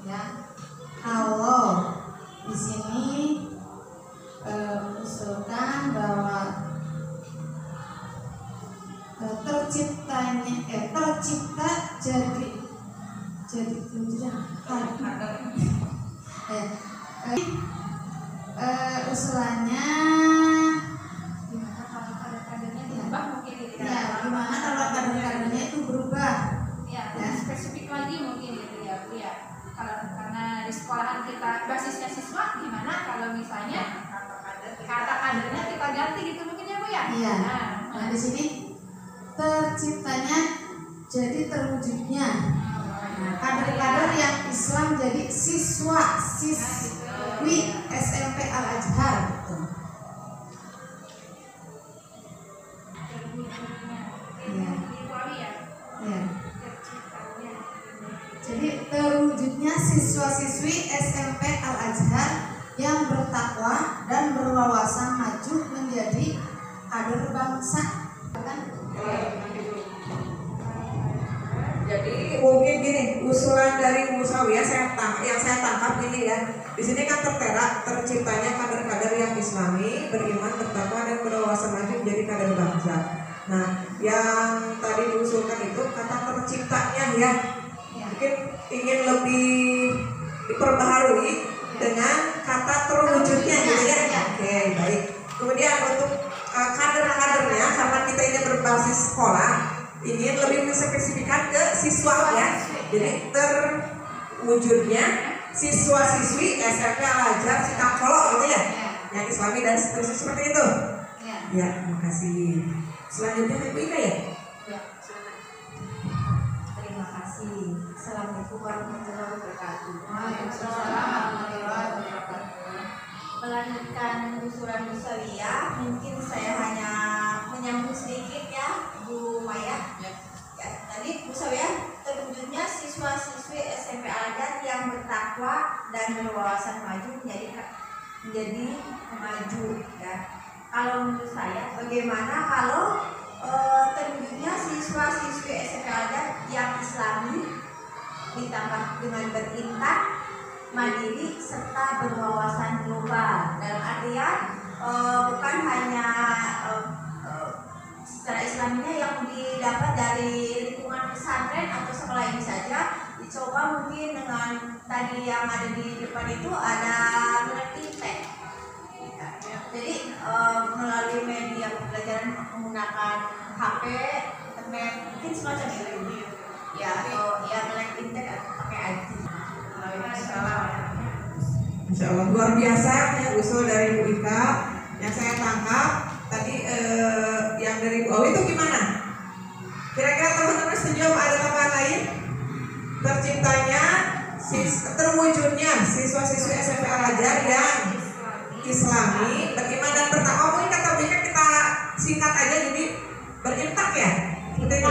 ya kalau di sini usulkan bahwa tercipta jadi usulannya gimana kalau kader-kadernya diubah mungkin ya, gimana kalau kader-kadernya itu berubah ya, spesifik lagi mungkin gitu ya Bu ya. Karena di sekolahan kita basisnya siswa, gimana kalau misalnya kata kadernya kita ganti gitu mungkin ya Bu ya. Iya. Nah di sini terciptanya jadi terwujudnya. Nah, kader-kader yang Islam jadi siswi SMP Al-Azhar gitu. Ya. Ya. Jadi terwujudnya siswa-siswi SMP Al-Azhar yang bertakwa dan berwawasan maju menjadi kader bangsa. Jadi mungkin gini, usulan dari Musawi yang saya tangkap gini ya. Di sini kan terciptanya kader-kader yang Islami, beriman, bertakwa dan berwawasan maju menjadi kader bangsa. Nah, yang tadi diusulkan itu kata terciptanya ya. Mungkin ingin lebih diperbaharui dengan kata terwujudnya gitu ya. Oke, baik. Kemudian untuk kader-kadernya, karena kita ini berbasis sekolah, ingin lebih menspesifikkan ke siswa ya. Jadi terwujudnya siswa-siswi SMP Al-Azhar Cikakolo gitu ya, yang Islami dan seterusnya seperti itu. Ya, terima kasih. Selanjutnya Ibu Ika ya. Terima kasih. Assalamualaikum warahmatullahi wabarakatuh. Melanjutkan usulan Musawiyah, mungkin saya hanya menyambung sedikit ya Bu Maya. Ya, tadi Musawiyah terwujudnya siswa-siswi SMP Al-Azhar yang bertakwa dan berwawasan maju menjadi maju ya. Kalau menurut saya, bagaimana kalau terwujudnya siswa-siswi SMP Al-Azhar yang Islami ditambah dengan berintak, mandiri serta berwawasan global. Dalam artian bukan hanya secara Islaminya yang didapat dari lingkungan pesantren atau sekolah ini saja, dicoba mungkin dengan tadi yang ada di depan itu ada Intek. Jadi melalui media pembelajaran menggunakan HP, internet, mungkin semacam itu. Ya, atau ya melek Intek atau pakai IT. Insya Allah luar biasa ya usul dari Bu Ika. Yang saya tangkap tadi yang dari Bu Awi itu gimana? Kira-kira teman-teman setuju apa ada tambahan lain? Terciptanya, terwujudnya siswa-siswi SMP Al-Azhar yang Islami, beriman dan bertakwa. Mungkin kata Bu Ika kita singkat aja jadi berintak ya? Seperti itu.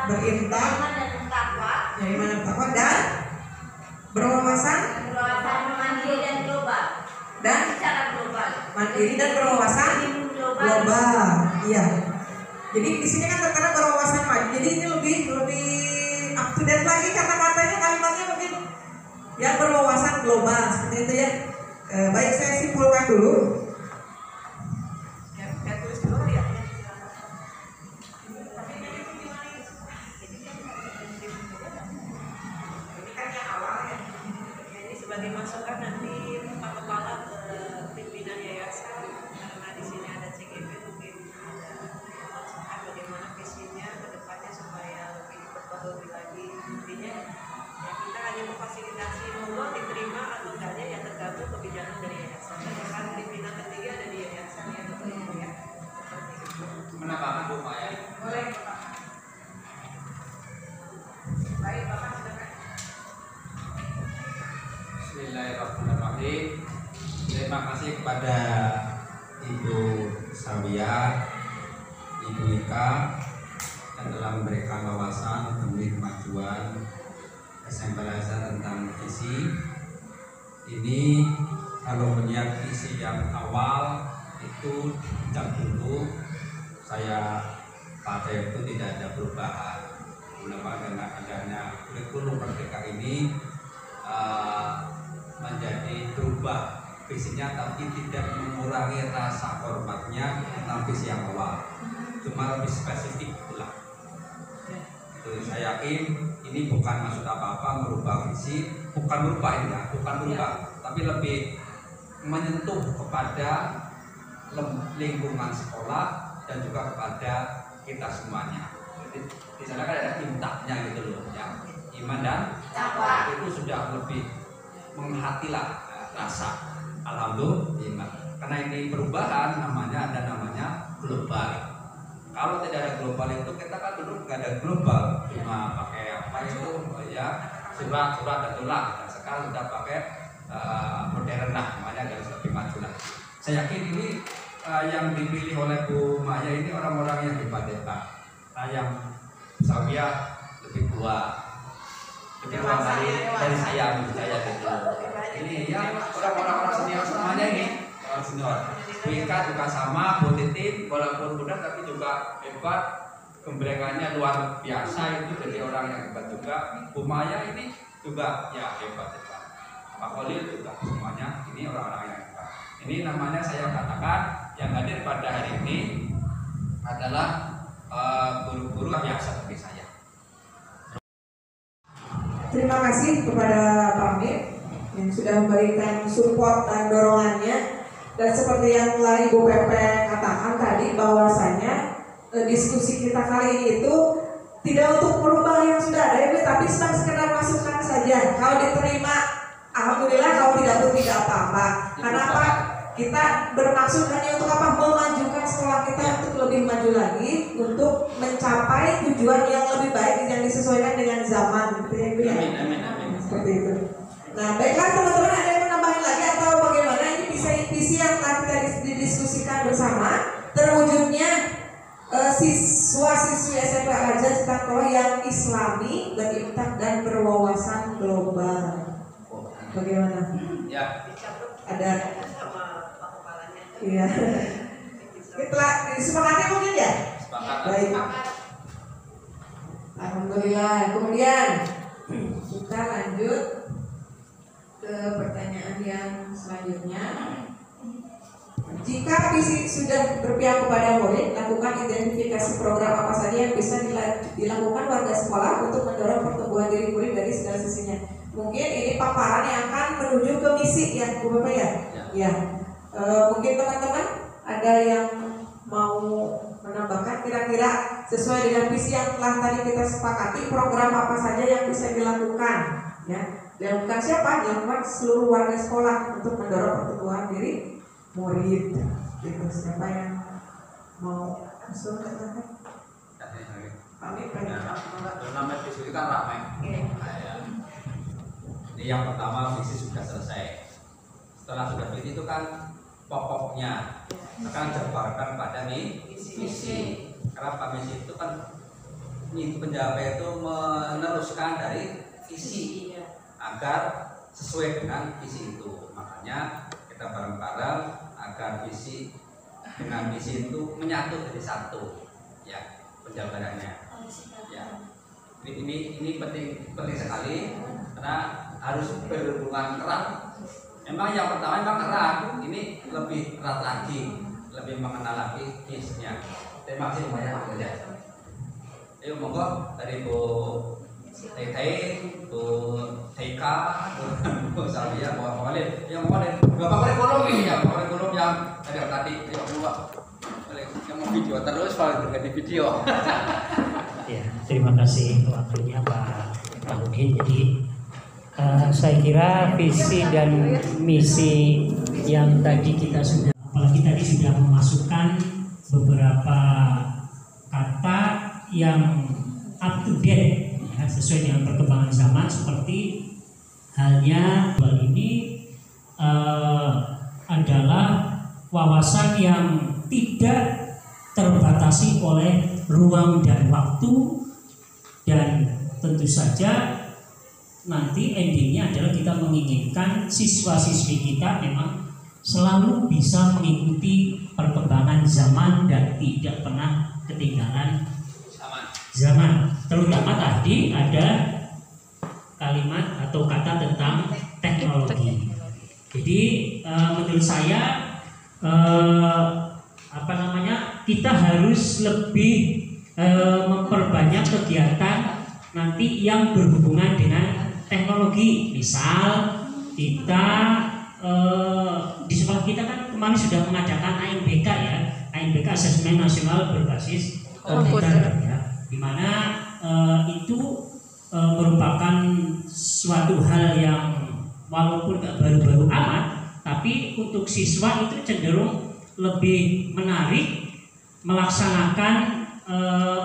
Berintak, beriman dan bertakwa dan berwawasan mandiri dan global. Dan secara global. Mandiri dan berwawasan global. Iya. Jadi di sini kan terkena berwawasan maju. Jadi ini lebih up to date lagi kata-katanya, kalimatnya mungkin yang berwawasan global seperti itu ya. Baik, saya simpulkan dulu. Ya tulis dulu ya. dimasukkan nanti Pak Kepala ke pimpinan yayasan, karena di sini ada CGP, mungkin ada masukan bagaimana visinya ke depannya supaya lebih diperbarui lagi. Intinya ya kita hanya memfasilitasi, monggo diterima atau enggaknya yang tergantung kebijakan dari yayasan. Kan pimpinan tertinggi ada di yayasan ya, betul ya. Seperti itu. Menambahkan Bu Maya. Boleh Pak. Baik Bapak, silakan. Bismillahirrahmanirrahim. Terima kasih kepada Ibu Sawia, Ibu Ika yang telah memberikan wawasan demi kemajuan SMP Al-Azhar tentang visi. Ini kalau melihat visi yang awal itu sejak dulu saya pakai itu tidak ada perubahan. Mudah-mudahan dengan adanya kurikulum Merdeka ini menjadi berubah visinya, tapi tidak mengurangi rasa hormatnya tentang visi yang awal, cuma lebih spesifik itulah. Itu saya yakin ini bukan maksud apa-apa merubah visi, bukan merubah ini ya, bukan merubah, tapi lebih menyentuh kepada lingkungan sekolah dan juga kepada kita semuanya. Jadi di sana kan ada intahnya gitu loh, ya. Iman dan takwa itu sudah lebih menghatilah rasa. Alhamdulillah. Karena ini perubahan namanya global. Kalau tidak ada global itu kita kan dulu nggak ada global, cuma pakai apa itu ya surat dan tulang. Nah, sekarang sudah pakai modern lah, namanya harus lebih maju lah. Saya yakin ini yang dipilih oleh Bu Maya ini orang-orang yang hebat-hebat. Yang Sawia lebih tua dari saya gitu. Ini ya orang-orang senior semuanya ini orang senior. Wika juga sama, Bu Titin walaupun muda tapi juga hebat, gemblengannya luar biasa itu, jadi orang yang hebat juga. Bu Maya ini juga ya hebat. Pak Khalil juga semuanya ini orang-orang yang hebat. Ini namanya saya katakan yang hadir pada hari ini adalah guru-guru biasa seperti saya. Terima kasih kepada Pak Mir yang sudah memberikan support dan dorongannya. Dan seperti yang telah Ibu Pepe katakan tadi, bahwasanya diskusi kita kali ini itu tidak untuk merubah yang sudah ada, tapi sekedar masukan saja. Kalau diterima, alhamdulillah. Kalau tidak pun tidak apa-apa. Karena apa? Kita bermaksud hanya untuk apa? Memajukan sekolah kita untuk lebih maju lagi, untuk mencapai tujuan yang lebih baik yang disesuaikan dengan zaman. Gitu ya, amin. Seperti itu. Nah, baiklah teman-teman, ada yang menambahin lagi atau bagaimana? Ini visi yang telah kita didiskusikan bersama, terwujudnya siswa-siswi SMP Al-Azhar Cipta yang Islami, berimpact dan berwawasan global. Bagaimana? Ya. Ada. Iya. Setelah disepakati mungkin ya? Sepakat. Baik. Alhamdulillah. Kemudian kita lanjut ke pertanyaan yang selanjutnya. Jika visi sudah berpihak kepada murid, lakukan identifikasi program apa saja yang bisa dilakukan warga sekolah untuk mendorong pertumbuhan diri murid dari segala sisinya. Mungkin ini paparan yang akan menuju ke misi ya, Bu Bapak ya? Ya. Mungkin teman-teman ada yang mau menambahkan kira-kira sesuai dengan visi yang telah tadi kita sepakati, program apa saja yang bisa dilakukan ya. Dilakukan siapa? Dilakukan seluruh warga sekolah untuk mendorong pertumbuhan diri murid. Gitu. Siapa yang mau masuk ke sana? Kami pengen. Namanya visi itu kan ramai. Ini yang pertama visi sudah selesai. Setelah sudah visi itu kan pokoknya akan jabarkan pada misi. Karena misi itu kan penjabat itu meneruskan dari visi agar sesuai dengan visi itu. Makanya kita bareng-bareng agar visi dengan misi itu menyatu jadi satu, ya penjabarannya. Ya, ini penting sekali karena harus berhubungan erat. Memang yang pertama memang erat, ini lebih erat lagi, lebih mengenal lagi visinya. Terima kasih banyak. Ayo monggo dari Bu Tete, TK, Salvia, bawa yang bapak kurikulum ya, kurikulum yang tadi yuk coba yang mau video terus kalau berganti video. Ya, terima kasih waktunya Pak Nurdin. Jadi saya kira visi dan misi yang tadi kita sudah, apalagi tadi sudah memasukkan beberapa kata yang up to date ya, sesuai dengan perkembangan zaman, seperti halnya hal ini adalah wawasan yang tidak terbatasi oleh ruang dan waktu, dan tentu saja nanti endingnya adalah kita menginginkan siswa-siswi kita memang selalu bisa mengikuti perkembangan zaman dan tidak pernah ketinggalan zaman. Terutama tadi ada kalimat atau kata tentang teknologi. Jadi menurut saya kita harus lebih memperbanyak kegiatan nanti yang berhubungan dengan teknologi. Misal kita di sekolah kita kan kemarin sudah mengadakan ANBK ya, ANBK Asesmen Nasional Berbasis Komputer ya, dimana itu merupakan suatu hal yang walaupun gak baru-baru amat, tapi untuk siswa itu cenderung lebih menarik melaksanakan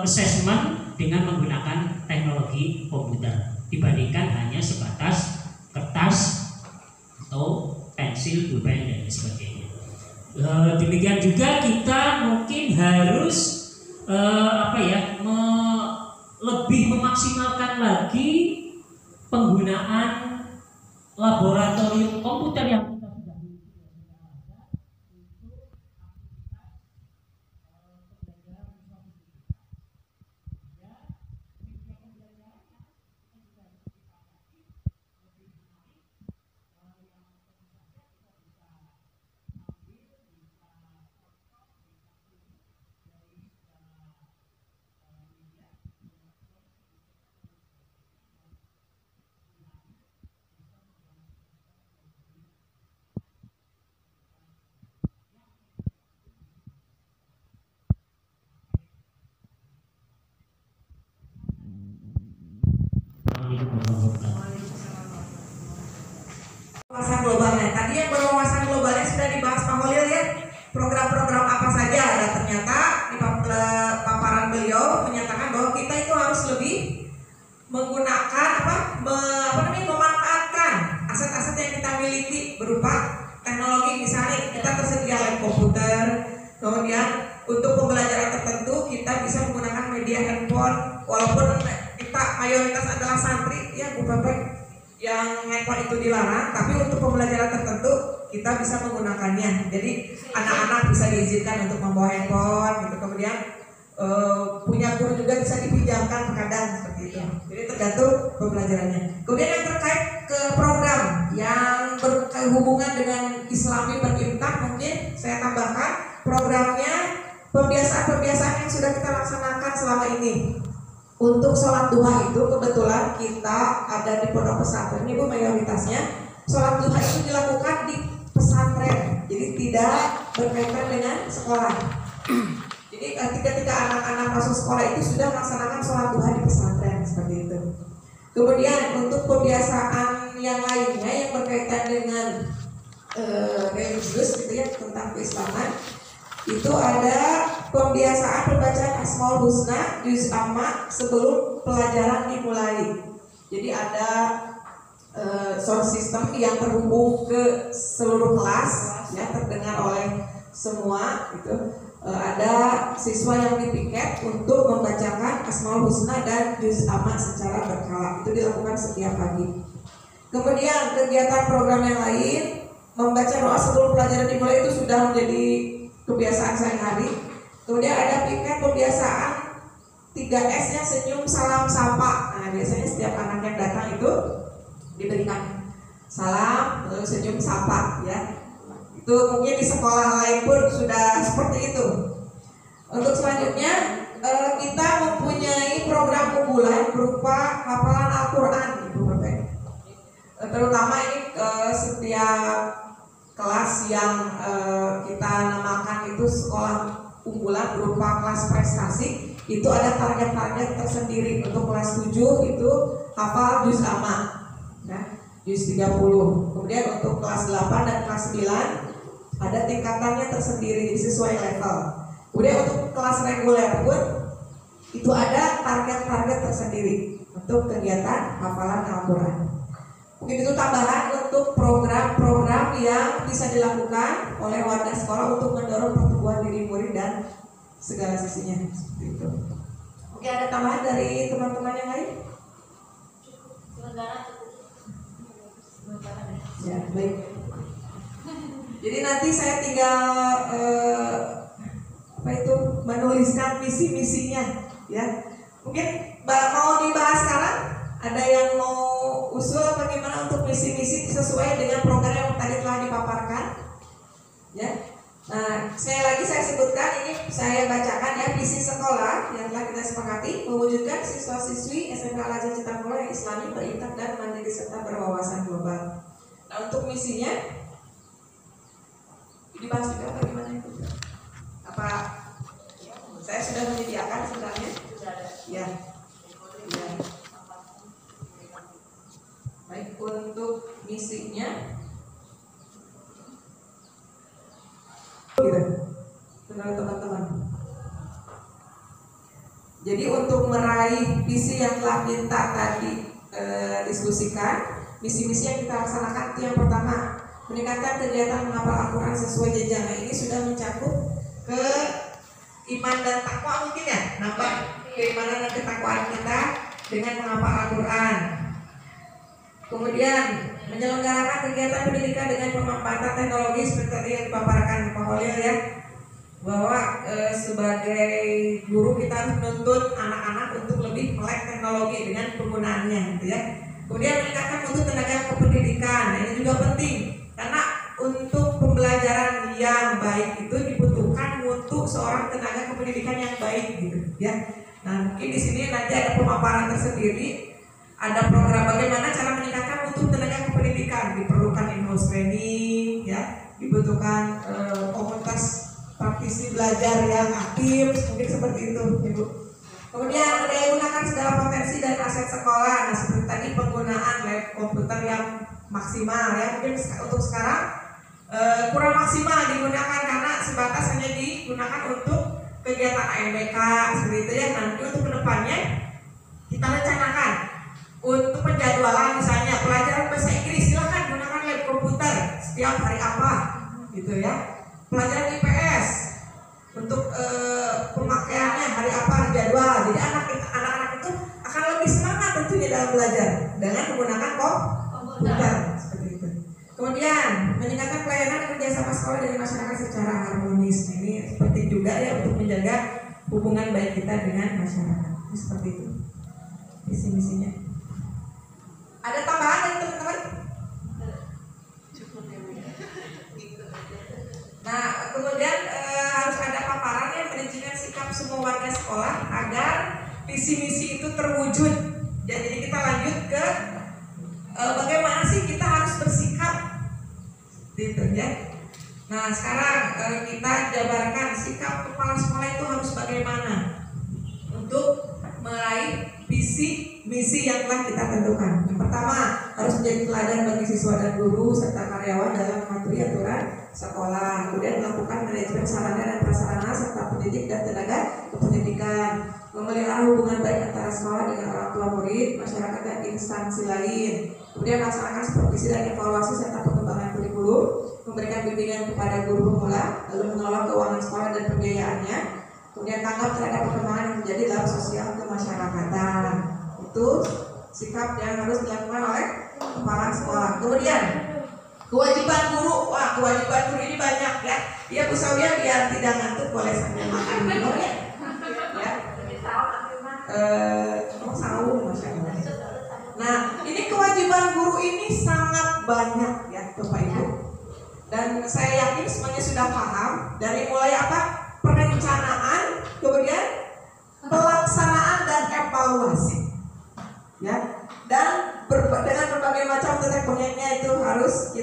assessment dengan menggunakan teknologi komputer dibandingkan hanya sebatas kertas atau pensil, pulpen dan sebagainya. Demikian juga kita mungkin harus lebih memaksimalkan lagi penggunaan laboratorium komputer yang kita sudah miliki. Wawasan globalnya. Tadi yang berwawasan globalnya sudah dibahas Pak Holil ya. Program-program apa saja ada, ternyata di paparan beliau menyatakan bahwa kita itu harus lebih menggunakan memanfaatkan aset-aset yang kita miliki berupa teknologi. Misalnya kita tersedia lab komputer, kemudian untuk pembelajaran tertentu kita bisa menggunakan media handphone, walaupun kita mayoritas adalah santri ya Bu Bapak, yang handphone itu dilarang, tapi untuk pembelajaran tertentu kita bisa menggunakannya. Jadi anak-anak bisa diizinkan untuk membawa handphone gitu. Kemudian punya guru juga bisa dipinjamkan terkadang seperti itu. Jadi tergantung pembelajarannya. Kemudian yang terkait ke program yang berhubungan dengan Islami berimtak, mungkin saya tambahkan programnya pembiasaan-pembiasaan yang sudah kita laksanakan selama ini. Untuk sholat duha itu kebetulan kita ada di pondok pesantren, ibu mayoritasnya sholat duha itu dilakukan di pesantren, jadi tidak berkaitan dengan sekolah. Jadi ketika anak-anak masuk sekolah itu sudah melaksanakan sholat duha di pesantren seperti itu. Kemudian untuk pembiasaan yang lainnya yang berkaitan dengan religius gitu ya, tentang keislaman, itu ada pembiasaan pembacaan Asmaul Husna juz amma sebelum pelajaran dimulai. Jadi ada sound system yang terhubung ke seluruh kelas ya, terdengar oleh semua gitu. Ada siswa yang dipiket untuk membacakan Asmaul Husna dan juz amma secara berkala. Itu dilakukan setiap pagi. Kemudian kegiatan program yang lain, membaca doa sebelum pelajaran dimulai itu sudah menjadi kebiasaan sehari-hari. Kemudian ada piket pembiasaan 3S nya senyum salam sapa. Nah biasanya setiap anak yang datang itu diberikan salam lalu senyum sapa ya. Itu mungkin di sekolah lain pun sudah seperti itu. Untuk selanjutnya kita mempunyai program unggulan berupa hafalan Al-Quran, Ibu Bapak. Terutama ini setiap kelas yang kita namakan itu sekolah unggulan berupa kelas prestasi, itu ada target-target tersendiri. Untuk kelas 7 itu hafal juz amma, nah, juz 30. Kemudian untuk kelas 8 dan kelas 9 ada tingkatannya tersendiri sesuai level. Kemudian untuk kelas reguler pun itu ada target-target tersendiri untuk kegiatan hafalan Al-Quran. Mungkin itu tambahan untuk program-program yang bisa dilakukan oleh warga sekolah untuk mendorong pertumbuhan diri murid dan segala sisinya. Seperti itu. Oke, ada tambahan dari teman-teman yang lain? Ya, baik. Jadi nanti saya tinggal menuliskan misi-misinya, ya. Mungkin mau dibahas sekarang? Ada yang mau usul bagaimana untuk misi-misi sesuai dengan program yang tadi telah dipaparkan? Ya. Nah, sekali lagi saya sebutkan, ini saya bacakan ya, visi sekolah yang telah kita sepakati: mewujudkan siswa-siswi SMK Al-Azhar Ciptapulau yang Islami, berintak dan mandiri serta berwawasan global. Nah, untuk misinya dibahas juga bagaimana itu? Apa saya sudah menyediakan sebenarnya? Ya. Ya. Baik, untuk misinya gitu, teman-teman. Jadi untuk meraih visi yang telah kita tadi diskusikan, misi-misi yang kita laksanakan itu yang pertama, meningkatkan kegiatan menghafal Al-Quran sesuai jenjang. Ini sudah mencakup ke iman dan takwa mungkin ya, nambah keimanan dan ketakwaan kita dengan menghafal Al-Quran. Kemudian menyelenggarakan kegiatan pendidikan dengan pemanfaatan teknologi seperti tadi yang dipaparkan Pak Holil ya, bahwa sebagai guru kita harus menuntut anak-anak untuk lebih melek teknologi dengan penggunaannya, gitu ya. Kemudian meningkatkan mutu tenaga kependidikan, nah, ini juga penting karena untuk pembelajaran yang baik itu dibutuhkan mutu seorang tenaga kependidikan yang baik, gitu ya. Nah, mungkin di sini nanti ada pemaparan tersendiri. Ada program bagaimana cara meningkatkan mutu tenaga kependidikan, diperlukan in-house training, ya, dibutuhkan komunitas praktisi belajar yang aktif, mungkin seperti itu, Ibu. Kemudian daya gunakan segala potensi dan aset sekolah, nah seperti tadi penggunaan lab komputer yang maksimal, ya, mungkin untuk sekarang kurang maksimal digunakan karena sebatas hanya digunakan untuk kegiatan AMBK seperti itu ya. Nanti untuk kedepannya kita rencanakan untuk penjadwalan misalnya pelajaran bahasa Inggris, silahkan gunakan lab komputer setiap hari apa gitu ya. Pelajaran IPS untuk pemakaiannya hari apa jadwal. Jadi anak-anak itu akan lebih semangat tentunya dalam belajar dengan menggunakan komputer seperti itu. Kemudian meningkatkan pelayanan kerjasama sekolah dari masyarakat secara harmonis. Nah, ini seperti juga ya untuk menjaga hubungan baik kita dengan masyarakat. Ini seperti itu misi-misinya. Ada tambahan dari teman-teman? Nah, kemudian harus ada paparan yang merincikan sikap semua warga sekolah agar visi misi itu terwujud. Jadi kita lanjut ke bagaimana sih kita harus bersikap, gitu ya. Nah, sekarang kita jabarkan sikap kepala sekolah itu harus bagaimana untuk meraih visi misi yang telah kita tentukan. Yang pertama, harus menjadi teladan bagi siswa dan guru serta karyawan dalam mematuhi aturan sekolah. Kemudian melakukan manajemen sarana dan prasarana serta pendidik dan tenaga kependidikan. Memelihara hubungan baik antara sekolah dengan orang tua murid, masyarakat dan instansi lain. Kemudian melaksanakan supervisi dan evaluasi serta pengembangan kurikulum. Memberikan bimbingan kepada guru pemula, lalu mengelola keuangan sekolah dan pembiayaannya. Kemudian tanggap terhadap perkembangan yang terjadi dalam sosial kemasyarakatan. Itu sikap yang harus dilakukan oleh kepala sekolah. Kemudian kewajiban guru, wah kewajiban guru ini banyak ya. Ya Bu Sawia biar tidak ngantuk boleh sambil makan minum ya. Sahur Masya Allah. Nah ini kewajiban guru ini sangat banyak ya Bapak Ibu. Dan saya yakin semuanya sudah paham dari mulai apa? Perencanaan, kemudian pelaksanaan dan evaluasi.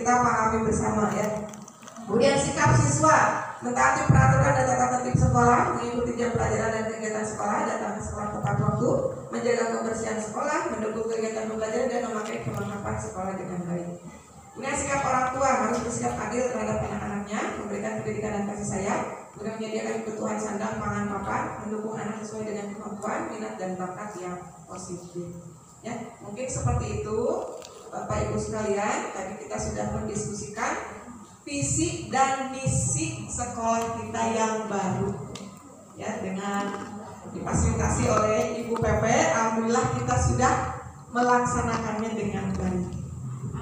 kita pahami bersama ya. Kemudian sikap siswa mentaati peraturan dan tata tertib sekolah, mengikuti jam pelajaran dan kegiatan sekolah, datang ke sekolah tepat waktu, menjaga kebersihan sekolah, mendukung kegiatan pembelajaran dan memakai perlengkapan sekolah dengan baik. Kemudian sikap orang tua harus bersikap adil terhadap anak-anaknya, memberikan pendidikan dan kasih sayang, kemudian menyediakan kebutuhan sandang, pangan, papan, mendukung anak sesuai dengan kemampuan, minat dan bakat yang positif. Ya, mungkin seperti itu, Bapak Ibu sekalian. Tadi kita sudah mendiskusikan visi dan misi sekolah kita yang baru, ya, dengan difasilitasi oleh Ibu PP. Alhamdulillah kita sudah melaksanakannya dengan baik.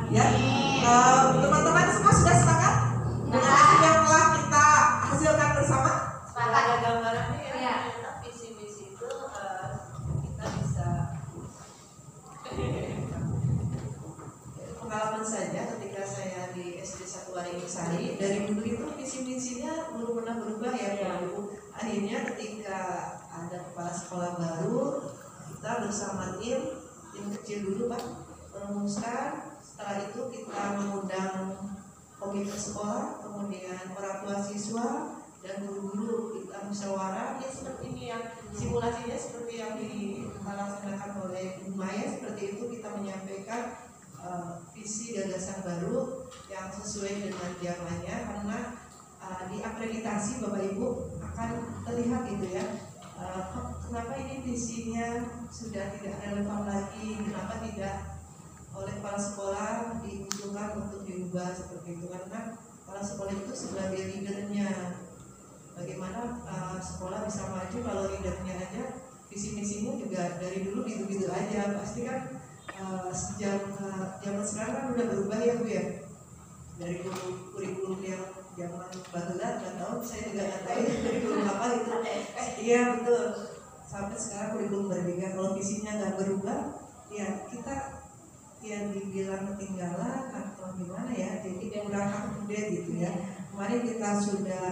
Ya, teman-teman semua sudah sepakat dengan hasil yang telah kita hasilkan bersama? Sepakat. Ada gambarannya ya. Visi misi itu kita bisa pengalaman saja ketika saya di SD 1 Waringin dari dulu itu visi misinya belum pernah berubah ya Bu. Akhirnya ketika ada kepala sekolah baru, kita bersama tim kecil dulu Pak merumuskan. Setelah itu kita mengundang komite sekolah, kemudian orang tua siswa dan guru-guru, kita musyawarah ya seperti ini yang simulasinya seperti yang dilaksanakan oleh Bu Maya. Seperti itu kita menyampaikan visi gagasan baru yang sesuai dengan zamannya, karena diakreditasi Bapak Ibu akan terlihat gitu ya, kenapa ini visinya sudah tidak relevan lagi, kenapa tidak oleh kepala sekolah diusulkan untuk diubah seperti itu, karena kepala sekolah itu sebagai leadernya. Bagaimana sekolah bisa maju kalau leadernya aja visi misinya juga dari dulu gitu-gitu aja, pasti kan sejak zaman sekarang kan udah berubah ya Bu ya, dari kurikulum yang zaman baheula nggak tahu, saya juga nggak tahu kurikulum apa itu. Iya betul, sampai sekarang kurikulum berbeda. Kalau visinya nggak berubah, ya kita yang dibilang ketinggalan atau gimana ya, jadi kurang update gitu ya. Kemarin kita sudah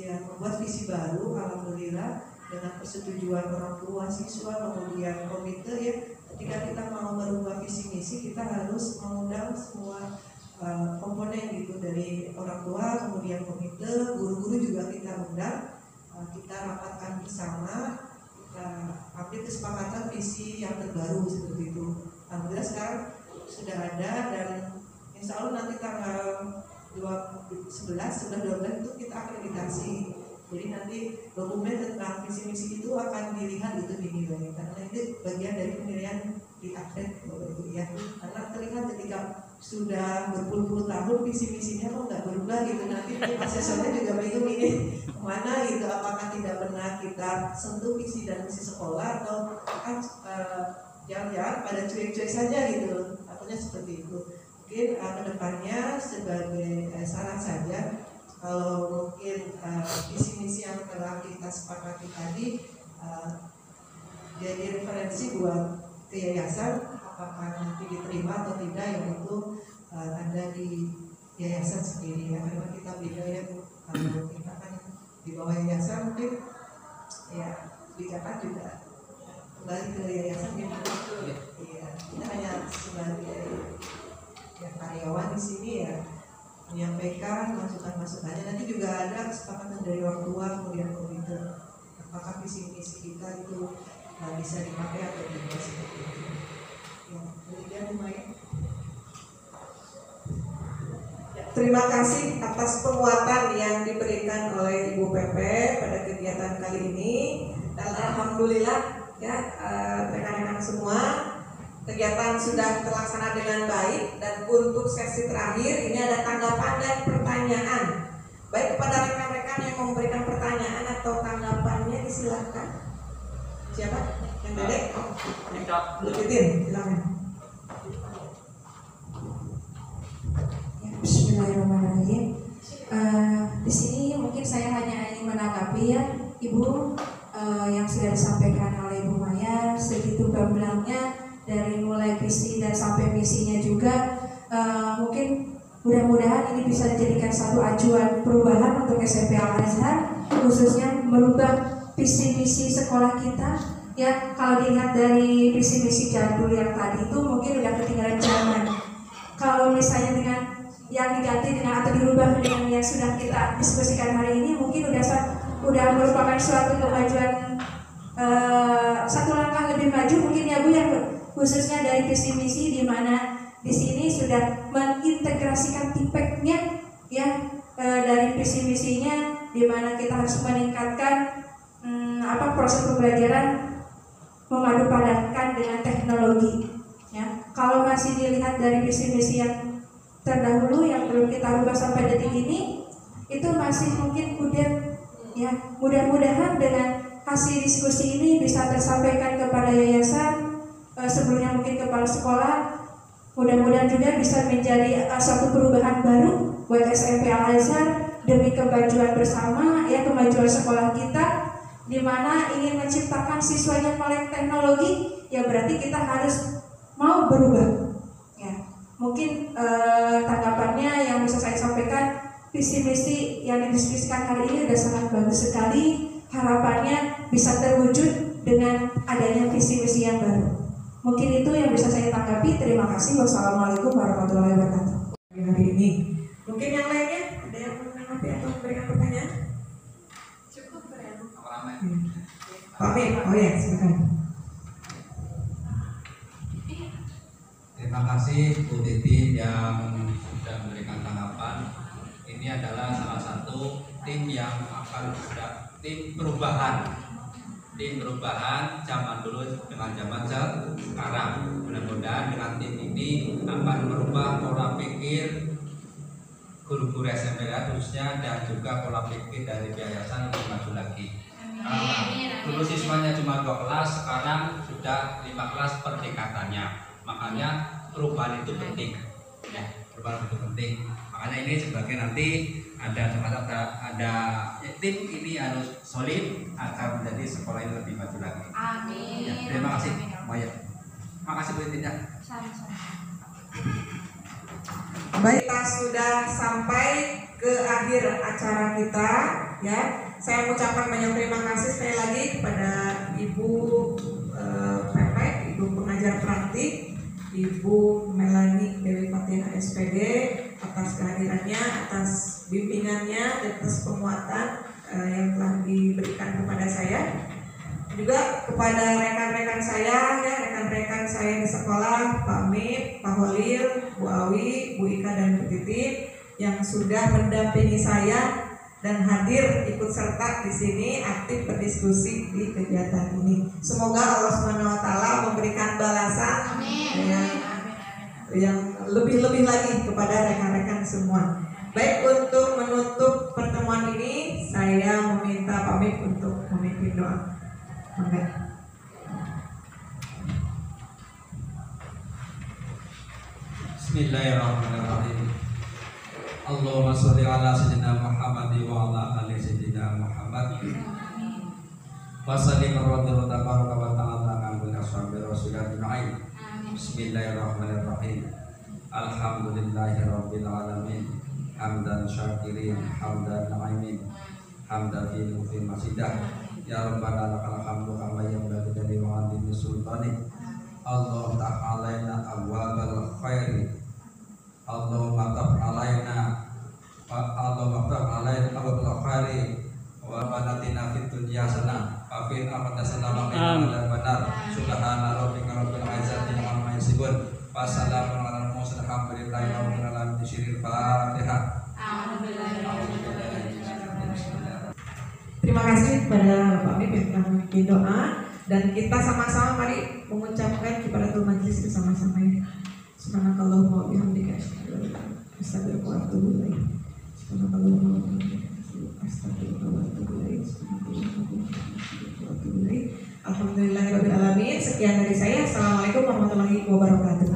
ya membuat visi baru, alhamdulillah dengan persetujuan orang tua, siswa, kemudian komite ya. Ketika kita mau merubah visi misi, kita harus mengundang semua komponen gitu, dari orang tua, kemudian komite, guru-guru juga kita undang, kita rapatkan bersama, kita ambil kesepakatan visi yang terbaru seperti itu. Alhamdulillah sekarang sudah ada, dan insya Allah nanti tanggal 11, 12 itu kita akreditasi. Jadi nanti dokumen tentang visi misi itu akan dilihat itu dinilai, karena itu bagian dari penilaian di akred ya. Karena terlihat ketika sudah berpuluh-puluh tahun visi misinya kok nggak berubah gitu, nanti asesornya juga bingung ini kemana gitu, apakah tidak pernah kita sentuh visi dan misi sekolah, atau kan jangan-jangan pada cuek-cuek saja gitu, takutnya seperti itu. Mungkin kedepannya sebagai saran saja, kalau mungkin visi misi yang telah kita sepakati tadi jadi referensi buat ke yayasan, apakah nanti diterima atau tidak, yang itu ada di yayasan sendiri ya, karena kita beda ya Bu. Kalau kita kan di bawah yayasan mungkin ya kebijakan juga kembali ke yayasan gitu. Iya, kita hanya sebagai ya karyawan di sini ya menyampaikan masukan-masukannya. Nanti juga ada kesepakatan dari orang tua, kemudian komite, apakah visi misi kita itu bisa dipakai atau tidak seperti itu. Ya, kemudian lumayan. Terima kasih atas penguatan yang diberikan oleh Ibu PP pada kegiatan kali ini, dan alhamdulillah ya rekan-rekan semua, kegiatan sudah terlaksana dengan baik. Dan untuk sesi terakhir ini ada tanggapan dan pertanyaan, baik kepada rekan-rekan yang memberikan pertanyaan atau tanggapannya, disilahkan. Siapa? Yang dedek? Lukitin, silakan. Bismillahirrahmanirrahim. Di sini mungkin saya hanya ingin menanggapi ya Ibu, yang sudah disampaikan oleh Ibu Maya, segitu gamblangnya dari mulai visi dan sampai misinya juga. Mungkin mudah-mudahan ini bisa dijadikan satu acuan perubahan untuk SMP Al-Azhar, khususnya merubah visi misi sekolah kita. Ya, kalau diingat dari visi misi jadul yang tadi itu mungkin udah ketinggalan zaman. Kalau misalnya dengan yang diganti dengan atau dirubah dengan yang sudah kita diskusikan hari ini mungkin udah merupakan suatu kemajuan, satu langkah lebih maju mungkin ya Bu, yang khususnya dari visi misi, di mana di sini sudah mengintegrasikan tipeknya ya, dari visi misinya, di mana kita harus meningkatkan proses pembelajaran memadupadankan dengan teknologi ya. Kalau masih dilihat dari visi misi yang terdahulu yang belum kita rubah sampai detik ini, itu masih mungkin kudet ya. Mudah-mudahan dengan hasil diskusi ini bisa tersampaikan kepada yayasan, sebelumnya mungkin kepala sekolah, mudah-mudahan juga bisa menjadi suatu perubahan baru buat SMP Al-Azhar demi kemajuan bersama ya, kemajuan sekolah kita, di mana ingin menciptakan siswa yang melek teknologi ya, berarti kita harus mau berubah ya. Mungkin tanggapannya yang bisa saya sampaikan, visi misi yang didiskusikan hari ini sudah sangat bagus sekali, harapannya bisa terwujud dengan adanya visi misi yang baru. Mungkin itu yang bisa saya tanggapi. Terima kasih. Wassalamualaikum warahmatullahi wabarakatuh. Hari ini mungkin yang lainnya ada yang menanggapi atau memberikan pertanyaan? Cukup ya. Pak Mik, oh ya silakan. Terima kasih Bu Titi yang sudah memberikan tanggapan. Ini adalah salah satu tim yang akan ada tim perubahan zaman dulu dengan zaman sekarang. Mudah-mudahan dengan tim ini akan merubah pola pikir guru-guru SMP khususnya, dan juga pola pikir dari yayasan lebih maju lagi. Dulu siswanya cuma 2 kelas, sekarang sudah 5 kelas per tingkatannya. Makanya perubahan itu penting ya, perubahan itu penting. Makanya ini sebagai nanti ada tim ini harus solid agar menjadi sekolah ini lebih maju lagi. Amin. Ya, terima kasih Maya. Makasih Bu Tindak. Baik, kita sudah sampai ke akhir acara kita ya. Saya mengucapkan banyak terima kasih sekali lagi kepada Ibu Pepe, Ibu pengajar praktik, Ibu Melani Dewi Fatihah SPD, atas kehadirannya, atas bimbingannya, atas penguatan yang telah diberikan kepada saya. Juga kepada rekan-rekan saya ya, rekan-rekan saya di sekolah, Pak Mip, Pak Holil, Bu Awi, Bu Ika dan Bu Titi yang sudah mendampingi saya dan hadir ikut serta di sini, aktif berdiskusi di kegiatan ini. Semoga Allah SWT memberikan balasan yang lebih-lebih lagi kepada rekan-rekan semua. Baik, untuk menutup pertemuan ini saya meminta Pak Mik untuk memimpin doa. Bismillahirrahmanirrahim. Allahumma sholli ala sayyidina Muhammad wa ala ali sayyidina Muhammad. Wa sallim wa tabaraka wa ta'ala ala ashabi rasulillah ajma'in. Bismillahirrahmanirrahim. Alhamdulillahirabbil alamin. Hamdan syakirin, hamdan na'imin, hamdan fi masidah. Ya Rabbana lakal hamdu kama yanbaghi li wa'dini sultanik. Allah ta'alaina abwabal khairi. Allahumma taf alaina abwabal khairi wa banatina fid dunya hasanah wa fil akhirati hasanah wa qina adzabannar. Subhana rabbika rabbil izzati amma yasifun wa salamun alal mursalin walhamdulillahi rabbil alamin. Fatihah. Terima kasih kepada Pak Mik yang telah memimpin doa, dan kita sama-sama mari mengucapkan kifaratul majlis bersama-sama ya. Subhanakallahumma wa bihamdika asyhadu an la ilaha illa anta astaghfiruka wa atubu ilaik. Subhanakallahumma wa bihamdika astaghfiruka wa atubu ilaik. Alhamdulillahirabbil alamin. Sekian dari saya. Assalamualaikum warahmatullahi wabarakatuh.